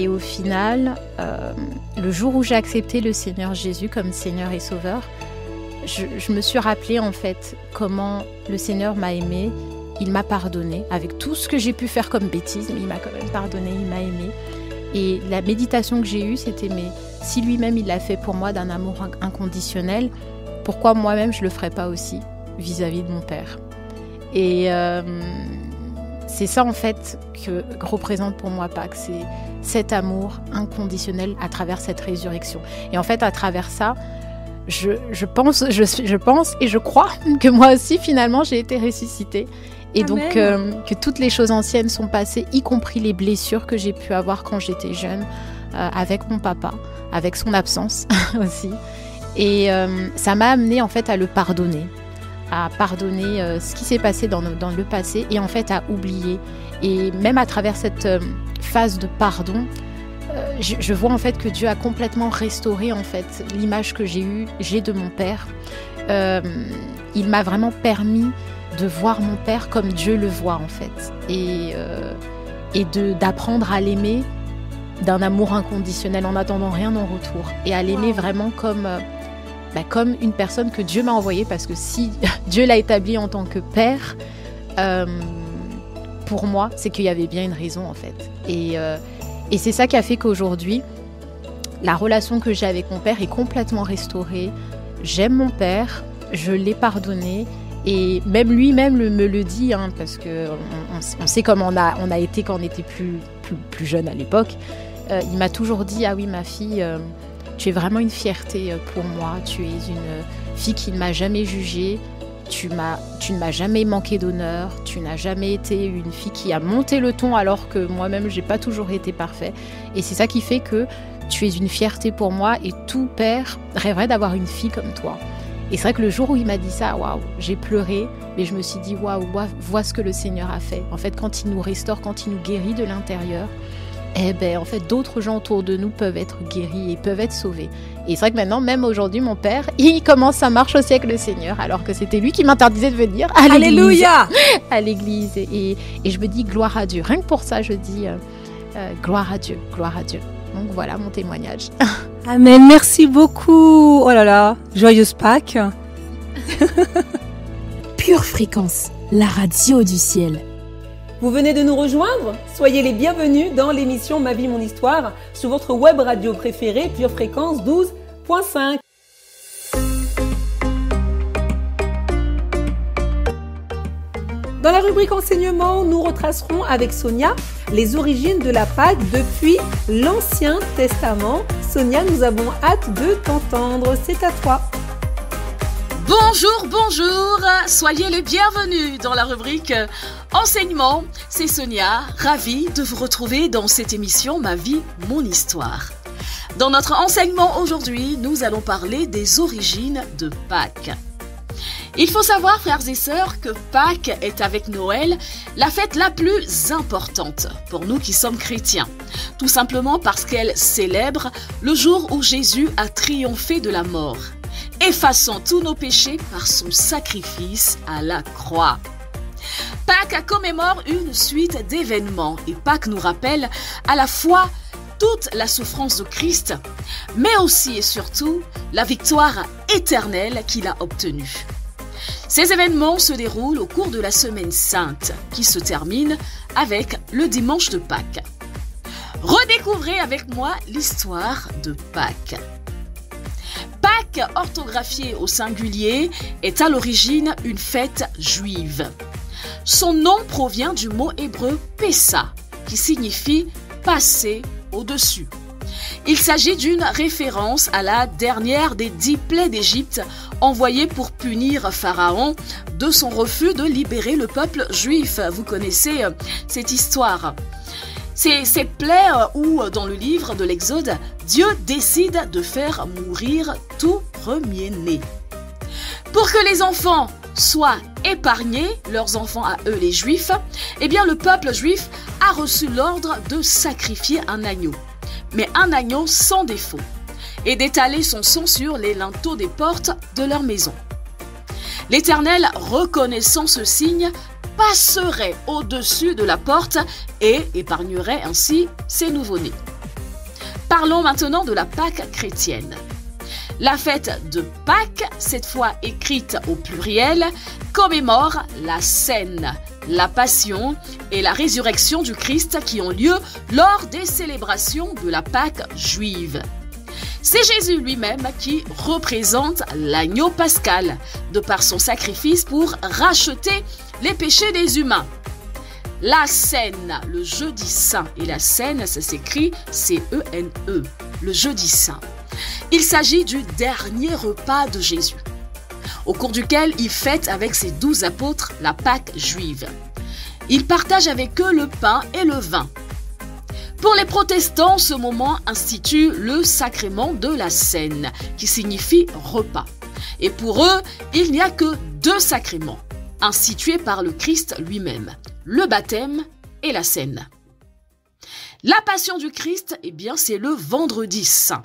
au final, le jour où j'ai accepté le Seigneur Jésus comme Seigneur et Sauveur, je me suis rappelé en fait comment le Seigneur m'a aimé. Il m'a pardonné avec tout ce que j'ai pu faire comme bêtise, mais il m'a quand même pardonné, il m'a aimé. Et la méditation que j'ai eue, c'était mais si lui-même il l'a fait pour moi d'un amour inconditionnel, pourquoi moi-même je le ferais pas aussi vis-à-vis de mon père? Et c'est ça en fait que représente pour moi Pâques, c'est cet amour inconditionnel à travers cette résurrection. Et en fait à travers ça, je pense et je crois que moi aussi finalement j'ai été ressuscitée. Et Amen. Donc que toutes les choses anciennes sont passées, y compris les blessures que j'ai pu avoir quand j'étais jeune, avec mon papa, avec son absence aussi. Et ça m'a amenée en fait à le pardonner, à pardonner ce qui s'est passé dans le passé et en fait à oublier. Et même à travers cette phase de pardon, je vois en fait que Dieu a complètement restauré en fait l'image que j'ai de mon père. Il m'a vraiment permis de voir mon père comme Dieu le voit en fait, et d'apprendre à l'aimer d'un amour inconditionnel en n'attendant rien en retour, et à l'aimer vraiment comme une personne que Dieu m'a envoyée, parce que si Dieu l'a établi en tant que père, pour moi, c'est qu'il y avait bien une raison en fait, et c'est ça qui a fait qu'aujourd'hui, la relation que j'ai avec mon père est complètement restaurée. J'aime mon père, je l'ai pardonné. Et même lui-même me le dit, hein, parce qu'on sait comment on a été quand on était plus jeune à l'époque. Il m'a toujours dit, ah oui ma fille, tu es vraiment une fierté pour moi, tu es une fille qui ne m'a jamais jugée, tu ne m'as jamais manqué d'honneur, tu n'as jamais été une fille qui a monté le ton alors que moi-même j'ai pas toujours été parfait. Et c'est ça qui fait que tu es une fierté pour moi et tout père rêverait d'avoir une fille comme toi. Et c'est vrai que le jour où il m'a dit ça, waouh, j'ai pleuré, mais je me suis dit, waouh, vois ce que le Seigneur a fait. En fait, quand il nous restaure, quand il nous guérit de l'intérieur, eh ben, en fait, d'autres gens autour de nous peuvent être guéris et peuvent être sauvés. Et c'est vrai que maintenant, même aujourd'hui, mon père, il commence sa marche aussi avec le Seigneur, alors que c'était lui qui m'interdisait de venir à l'église. Alléluia! À l'église. Et je me dis, gloire à Dieu. Rien que pour ça, je dis, gloire à Dieu, gloire à Dieu. Donc voilà mon témoignage. Amen, merci beaucoup. Oh là là, joyeuse Pâques. Pure Fréquence, la radio du ciel. Vous venez de nous rejoindre? Soyez les bienvenus dans l'émission Ma vie, mon histoire sur votre web radio préférée, Pure Fréquence 12.5. Dans la rubrique enseignement, nous retracerons avec Sonia les origines de la Pâque depuis l'Ancien Testament. Sonia, nous avons hâte de t'entendre. C'est à toi. Bonjour, bonjour, soyez les bienvenus dans la rubrique Enseignement. C'est Sonia, ravie de vous retrouver dans cette émission Ma vie, mon histoire. Dans notre enseignement aujourd'hui, nous allons parler des origines de Pâques. Il faut savoir, frères et sœurs, que Pâques est avec Noël la fête la plus importante pour nous qui sommes chrétiens. Tout simplement parce qu'elle célèbre le jour où Jésus a triomphé de la mort, effaçant tous nos péchés par son sacrifice à la croix. Pâques commémore une suite d'événements et Pâques nous rappelle à la fois toute la souffrance de Christ, mais aussi et surtout la victoire éternelle qu'il a obtenue. Ces événements se déroulent au cours de la Semaine Sainte, qui se termine avec le dimanche de Pâques. Redécouvrez avec moi l'histoire de Pâques. Pâques, orthographiée au singulier, est à l'origine une fête juive. Son nom provient du mot hébreu Pessa, qui signifie passer au-dessus. Il s'agit d'une référence à la dernière des 10 plaies d'Égypte envoyées pour punir Pharaon de son refus de libérer le peuple juif. Vous connaissez cette histoire. C'est ces plaies où, dans le livre de l'Exode, Dieu décide de faire mourir tout premier-né. Pour que les enfants soient épargnés, leurs enfants à eux les Juifs, eh bien le peuple juif a reçu l'ordre de sacrifier un agneau, mais un agneau sans défaut, et d'étaler son sang sur les linteaux des portes de leur maison. L'Éternel, reconnaissant ce signe, passerait au-dessus de la porte et épargnerait ainsi ses nouveau-nés. Parlons maintenant de la Pâque chrétienne. La fête de Pâques, cette fois écrite au pluriel, commémore la scène, la passion et la résurrection du Christ qui ont lieu lors des célébrations de la Pâque juive. C'est Jésus lui-même qui représente l'agneau pascal, de par son sacrifice pour racheter les péchés des humains. La scène, le jeudi saint, et la scène, ça s'écrit C-E-N-E, le jeudi saint. Il s'agit du dernier repas de Jésus, au cours duquel il fête avec ses 12 apôtres la Pâque juive. Il partage avec eux le pain et le vin. Pour les protestants, ce moment institue le sacrement de la scène, qui signifie repas. Et pour eux, il n'y a que 2 sacrements, institués par le Christ lui-même, le baptême et la scène. La passion du Christ, eh bien, c'est le vendredi saint.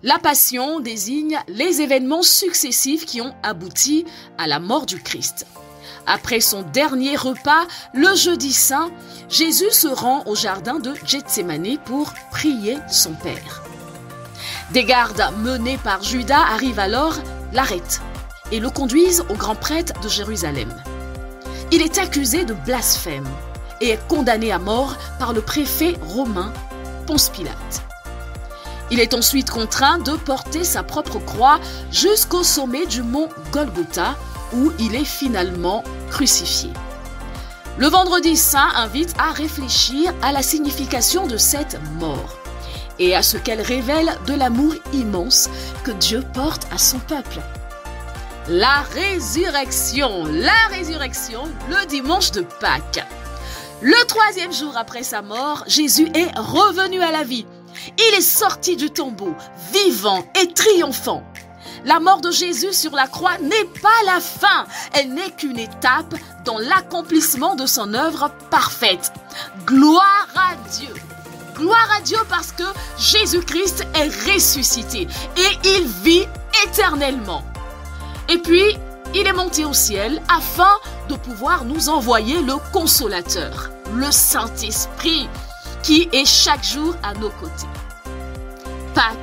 La passion désigne les événements successifs qui ont abouti à la mort du Christ. Après son dernier repas, le jeudi saint, Jésus se rend au jardin de Gethsémani pour prier son Père. Des gardes menés par Judas arrivent alors, l'arrêtent et le conduisent au grand prêtre de Jérusalem. Il est accusé de blasphème et est condamné à mort par le préfet romain Ponce Pilate. Il est ensuite contraint de porter sa propre croix jusqu'au sommet du mont Golgotha, où il est finalement crucifié. Le vendredi saint invite à réfléchir à la signification de cette mort et à ce qu'elle révèle de l'amour immense que Dieu porte à son peuple. La résurrection, le dimanche de Pâques. Le 3e jour après sa mort, Jésus est revenu à la vie. Il est sorti du tombeau, vivant et triomphant. La mort de Jésus sur la croix n'est pas la fin, elle n'est qu'une étape dans l'accomplissement de son œuvre parfaite. Gloire à Dieu! Gloire à Dieu parce que Jésus-Christ est ressuscité et il vit éternellement. Et puis, il est monté au ciel afin de pouvoir nous envoyer le Consolateur, le Saint-Esprit, qui est chaque jour à nos côtés. Pâques,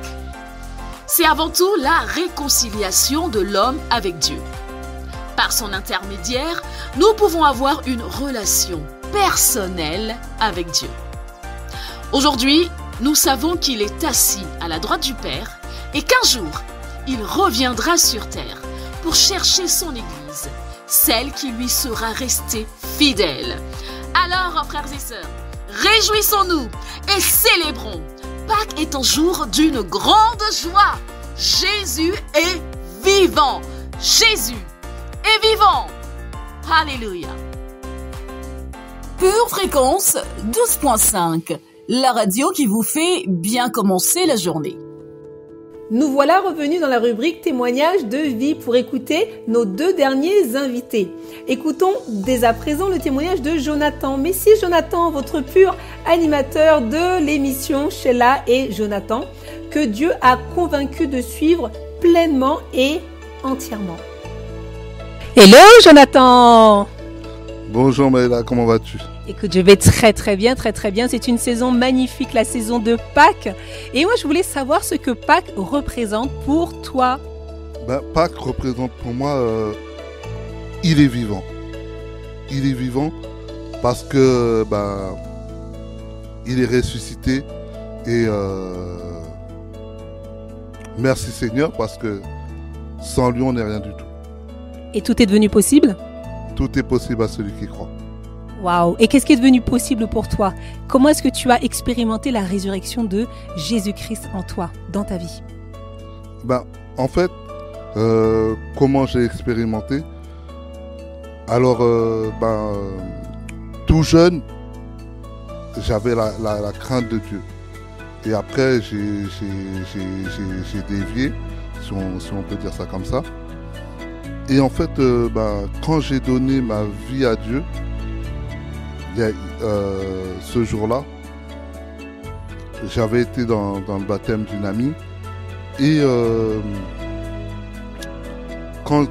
c'est avant tout la réconciliation de l'homme avec Dieu. Par son intermédiaire, nous pouvons avoir une relation personnelle avec Dieu. Aujourd'hui, nous savons qu'il est assis à la droite du Père et qu'un jour, il reviendra sur terre pour chercher son Église, celle qui lui sera restée fidèle. Alors, frères et sœurs, réjouissons-nous et célébrons. Pâques est un jour d'une grande joie. Jésus est vivant. Jésus est vivant. Alléluia. Pure Fréquence 12.5, la radio qui vous fait bien commencer la journée. Nous voilà revenus dans la rubrique témoignages de vie pour écouter nos 2 derniers invités. Écoutons dès à présent le témoignage de Jonathan. Messie Jonathan, votre pur animateur de l'émission Sheila et Jonathan, que Dieu a convaincu de suivre pleinement et entièrement. Hello Jonathan! Bonjour Maëla, comment vas-tu? Écoute, je vais très bien. C'est une saison magnifique, la saison de Pâques. Et moi, je voulais savoir ce que Pâques représente pour toi. Pâques représente pour moi, il est vivant. Il est vivant parce que il est ressuscité. Et merci Seigneur parce que sans lui, on n'est rien du tout. Et tout est devenu possible? Tout est possible à celui qui croit. Waouh! Et qu'est-ce qui est devenu possible pour toi? Comment est-ce que tu as expérimenté la résurrection de Jésus-Christ en toi, dans ta vie? En fait, comment j'ai expérimenté? Alors, tout jeune, j'avais la crainte de Dieu. Et après, j'ai dévié, si on peut dire ça comme ça. Et en fait, quand j'ai donné ma vie à Dieu, ce jour-là, j'avais été dans le baptême d'une amie. Et quand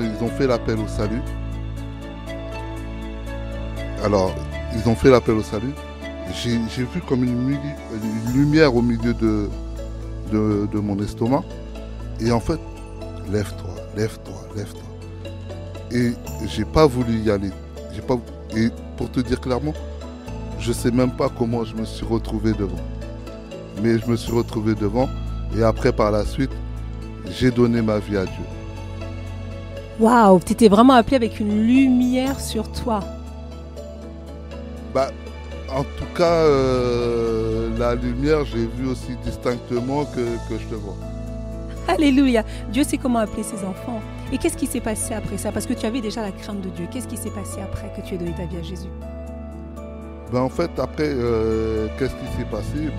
ils ont fait l'appel au salut, j'ai vu comme une lumière au milieu de mon estomac. Et en fait, lève-toi. Et j'ai pas voulu y aller. Et pour te dire clairement, je sais même pas comment je me suis retrouvé devant. Mais je me suis retrouvé devant. Et après, par la suite, j'ai donné ma vie à Dieu. Waouh, tu étais vraiment appelé avec une lumière sur toi. En tout cas, la lumière, j'ai vu aussi distinctement que je te vois. Alléluia. Dieu sait comment appeler ses enfants. Et qu'est-ce qui s'est passé après ça? Parce que tu avais déjà la crainte de Dieu. Qu'est-ce qui s'est passé après que tu aies donné ta vie à Jésus? En fait, après, qu'est-ce qui s'est passé?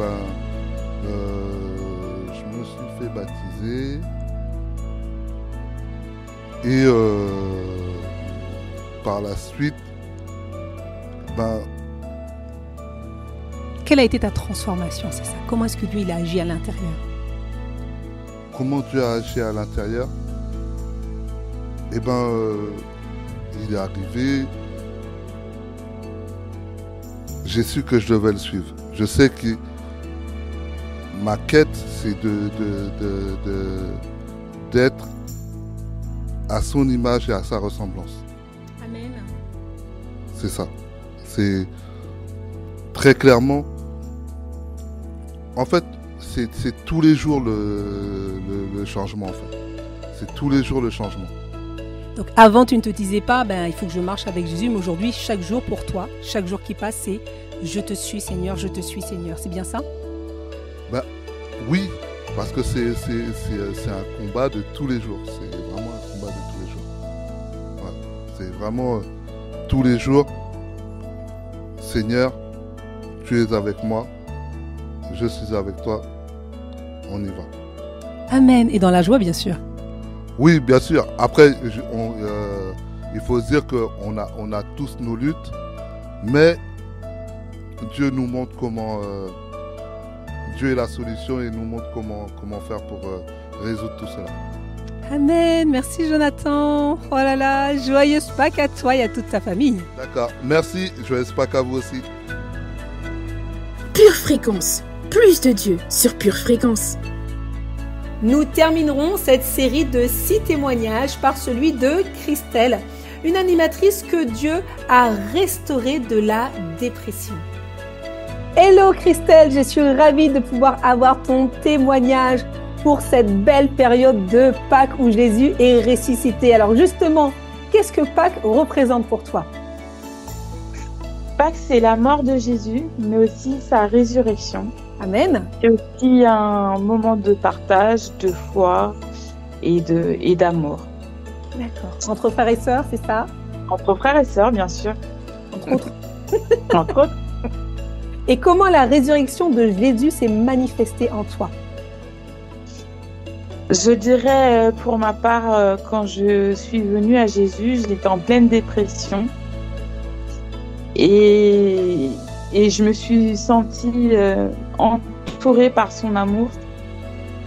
Je me suis fait baptiser. Et par la suite, quelle a été ta transformation, c'est ça? Comment est-ce que Dieu il a agi à l'intérieur? Comment Dieu a agi à l'intérieur? Il est arrivé. J'ai su que je devais le suivre. Je sais que ma quête, c'est d'être à son image et à sa ressemblance. Amen. C'est ça. C'est très clairement. En fait, c'est tous les jours le changement, en fait. C'est tous les jours le changement. Donc avant, tu ne te disais pas, il faut que je marche avec Jésus, mais aujourd'hui, chaque jour pour toi, chaque jour qui passe, c'est « Je te suis Seigneur, je te suis Seigneur ». C'est bien ça? Oui, parce que c'est un combat de tous les jours. C'est vraiment un combat de tous les jours. Ouais, c'est vraiment tous les jours. Seigneur, tu es avec moi, je suis avec toi, on y va. Amen. Et dans la joie, bien sûr. Oui, bien sûr. Après, il faut se dire qu'on a tous nos luttes, mais Dieu nous montre comment... Dieu est la solution et nous montre comment faire pour résoudre tout cela. Amen. Merci Jonathan. Oh là là, joyeuse Pâques à toi et à toute ta famille. D'accord. Merci. Joyeuse Pâques à vous aussi. Pure Fréquence. Plus de Dieu sur Pure Fréquence. Nous terminerons cette série de 6 témoignages par celui de Christelle, une animatrice que Dieu a restaurée de la dépression. Hello Christelle, je suis ravie de pouvoir avoir ton témoignage pour cette belle période de Pâques où Jésus est ressuscité. Alors justement, qu'est-ce que Pâques représente pour toi? Pâques, c'est la mort de Jésus, mais aussi sa résurrection. Amen. C'est aussi un moment de partage, de foi et d'amour. D'accord. Entre frères et sœurs, c'est ça? Entre frères et sœurs, bien sûr. Entre autres. Entre autres. Et comment la résurrection de Jésus s'est manifestée en toi? Je dirais, pour ma part, quand je suis venue à Jésus, j'étais en pleine dépression. Et je me suis sentie entourée par son amour,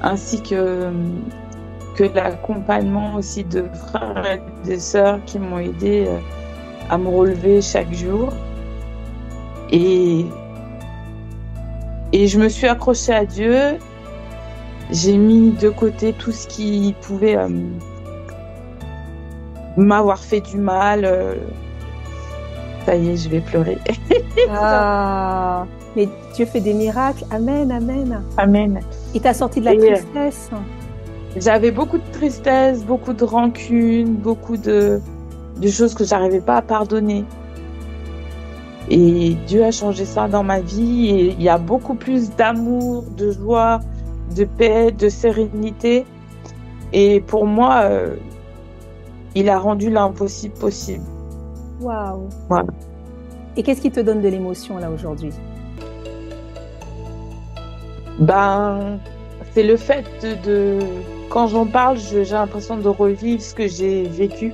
ainsi que l'accompagnement aussi de frères et de sœurs qui m'ont aidé à me relever chaque jour. Et je me suis accrochée à Dieu. J'ai mis de côté tout ce qui pouvait m'avoir fait du mal. Ça y est, je vais pleurer. Ah, mais Dieu fait des miracles. Amen, amen. Amen. Il t'a sorti de la tristesse. J'avais beaucoup de tristesse, beaucoup de rancune, beaucoup de choses que j'arrivais pas à pardonner. Et Dieu a changé ça dans ma vie. Et il y a beaucoup plus d'amour, de joie, de paix, de sérénité. Et pour moi, il a rendu l'impossible possible. Waouh. Voilà. Et qu'est-ce qui te donne de l'émotion là aujourd'hui? Ben, c'est le fait de quand j'en parle, j'ai l'impression de revivre ce que j'ai vécu.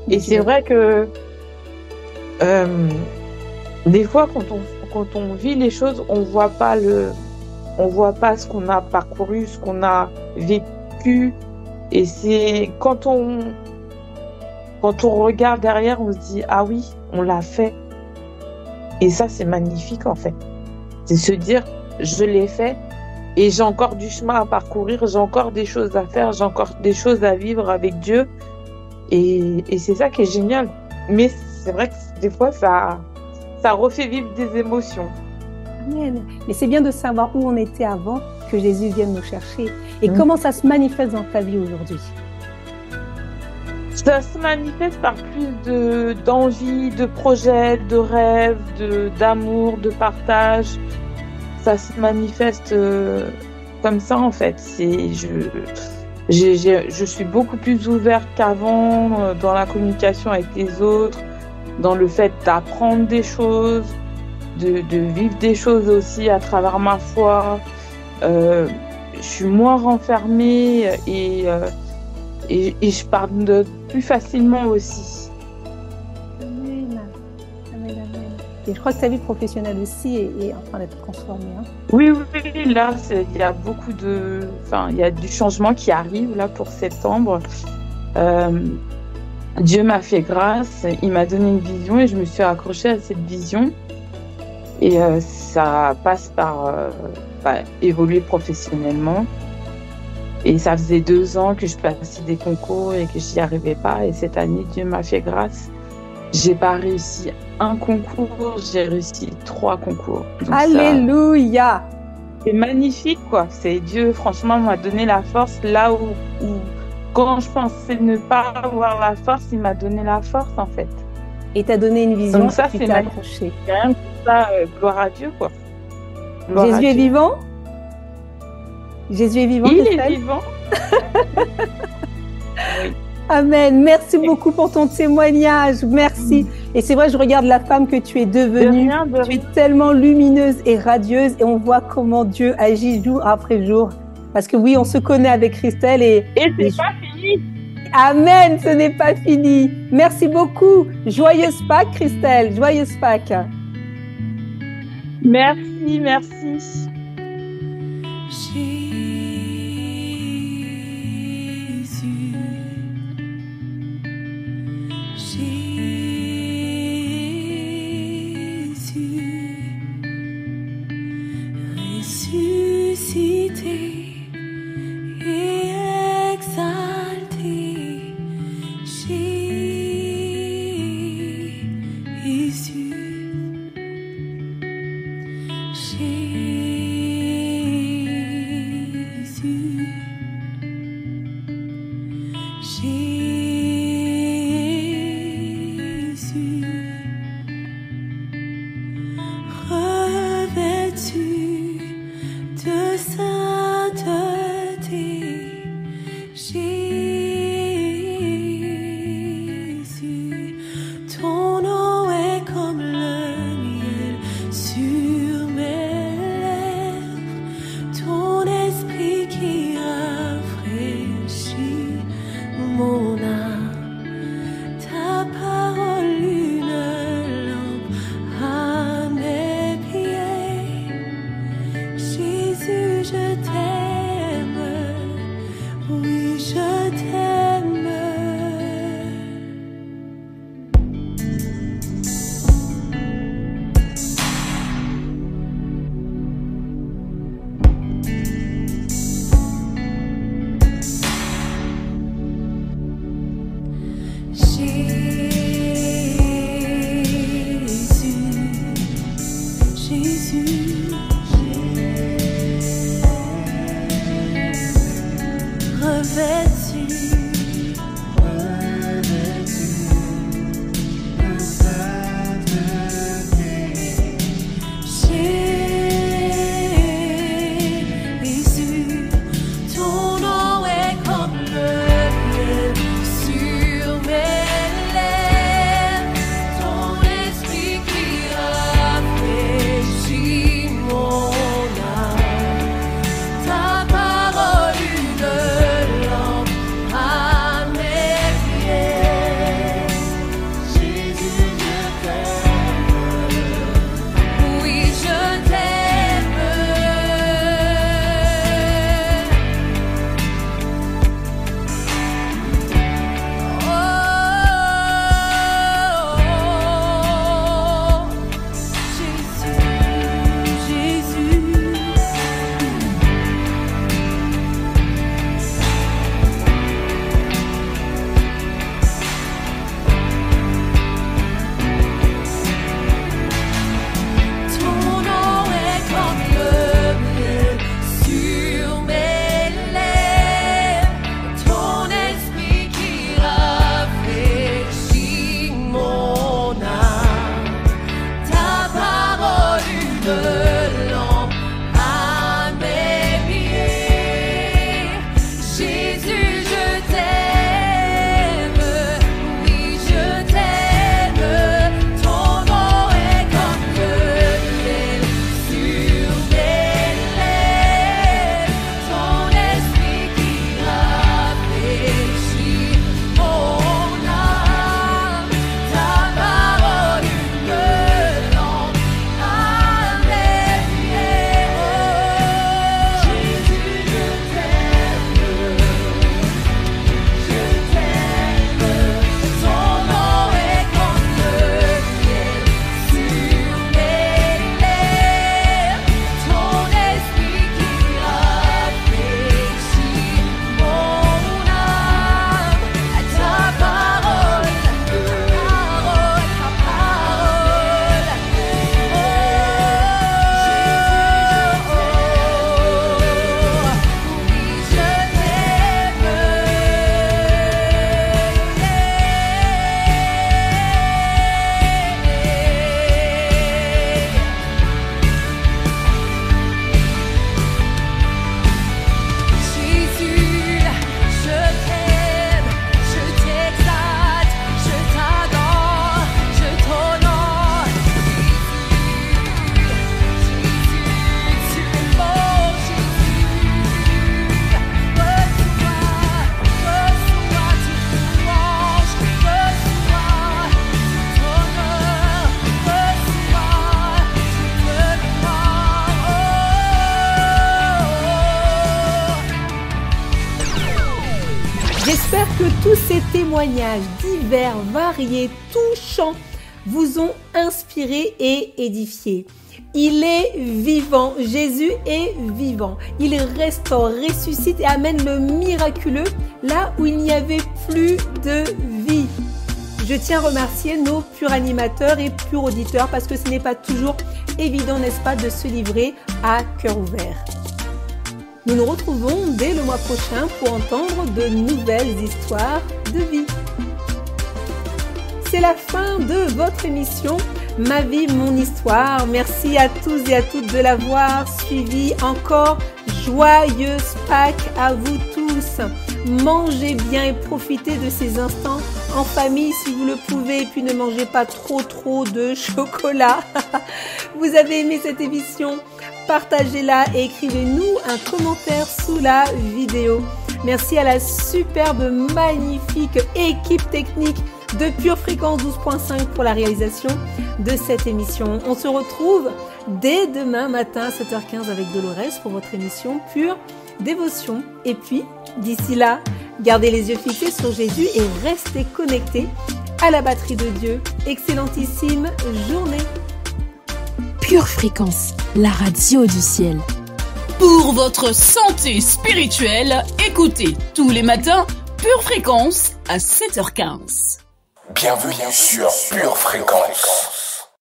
Et c'est vrai que des fois, quand on vit les choses, on voit pas ce qu'on a parcouru, ce qu'on a vécu. Et c'est quand on regarde derrière, on se dit ah oui, on l'a fait. Et ça, c'est magnifique en fait. C'est se dire je l'ai fait et j'ai encore du chemin à parcourir, j'ai encore des choses à faire, j'ai encore des choses à vivre avec Dieu. Et c'est ça qui est génial. Mais c'est vrai que des fois, ça refait vivre des émotions. Amen. Mais c'est bien de savoir où on était avant que Jésus vienne nous chercher. Et comment ça se manifeste dans ta vie aujourd'hui? Ça se manifeste par plus d'envie, de projets, de rêves, d'amour, de partage. Ça se manifeste comme ça en fait. Je suis beaucoup plus ouverte qu'avant dans la communication avec les autres, dans le fait d'apprendre des choses, de vivre des choses aussi à travers ma foi. Je suis moins renfermée et je pardonne plus facilement aussi. Amen. Amen, amen. Et je crois que ta vie professionnelle aussi est en train d'être transformée. Hein? Oui, là, il y a il y a du changement qui arrive là pour septembre. Dieu m'a fait grâce, il m'a donné une vision et je me suis accrochée à cette vision. Et ça passe par évoluer professionnellement. Et ça faisait 2 ans que je passais des concours et que j'y arrivais pas. Et cette année, Dieu m'a fait grâce. J'ai pas réussi un concours, j'ai réussi 3 concours. Donc alléluia! C'est magnifique, quoi. C'est Dieu, franchement, m'a donné la force là où quand je pensais ne pas avoir la force, il m'a donné la force, en fait. Et t'a donné une vision. Donc ça, c'est accroché. Rien que ça, gloire à Dieu, quoi. Gloire Jésus est vivant? Jésus est vivant, il est vivant. Oui. Amen. Merci beaucoup pour ton témoignage. Merci. Et c'est vrai, je regarde la femme que tu es devenue. Tu es tellement lumineuse et radieuse et on voit comment Dieu agit jour après jour. Parce que oui, on se connaît avec Christelle et c'est pas fini. Amen, ce n'est pas fini. Merci beaucoup. Joyeuse Pâques, Christelle. Joyeuse Pâques. Merci, merci. Jésus, ton nom est comme le miel sur mes lèvres, ton esprit qui rafraîchit mon âme, ta parole une lampe à mes pieds. Jésus, je t'aime, oui je t'aime. Ton nom est comme le miel sur mes lèvres, ton esprit qui rafraîchit mon âme, ta parole une lampe à mes pieds. Jésus, je t'aime, oui je t'aime, ton nom est comme le miel sur mes lèvres, ton esprit qui rafraîchit mon âme, ta parole une lampe à mes pieds. Jésus, je t'aime, ton nom est comme le miel sur mes lèvres, ton esprit qui rafraîchit mon âme, ta parole, oui je Jésus, je t'aime, je t'exalte, je t'adore, je t'honore. Jésus, tu es beau, Jésus. Reçois toute louange, reçois tout honneur, reçois toute gloire. J'espère que tous ces témoignages divers, variés, touchants vous ont inspiré et édifié. Il est vivant, Jésus est vivant. Il restaure, ressuscite et amène le miraculeux là où il n'y avait plus de vie. Je tiens à remercier nos purs animateurs et purs auditeurs parce que ce n'est pas toujours évident, n'est-ce pas, de se livrer à cœur ouvert. Nous nous retrouvons dès le mois prochain pour entendre de nouvelles histoires de vie. C'est la fin de votre émission Ma vie, mon histoire. Merci à tous et à toutes de l'avoir suivi. Encore joyeuse Pâques à vous tous. Mangez bien et profitez de ces instants en famille si vous le pouvez. Et puis ne mangez pas trop de chocolat. Vous avez aimé cette émission? Partagez-la et écrivez-nous un commentaire sous la vidéo. Merci à la superbe, magnifique équipe technique de Pure Fréquence 12.5 pour la réalisation de cette émission. On se retrouve dès demain matin à 7h15 avec Dolores pour votre émission Pure Dévotion. Et puis, d'ici là, gardez les yeux fixés sur Jésus et restez connectés à la batterie de Dieu. Excellentissime journée. Pure Fréquence, la radio du ciel. Pour votre santé spirituelle, écoutez tous les matins Pure Fréquence à 7h15. Bienvenue sur Pure Fréquence.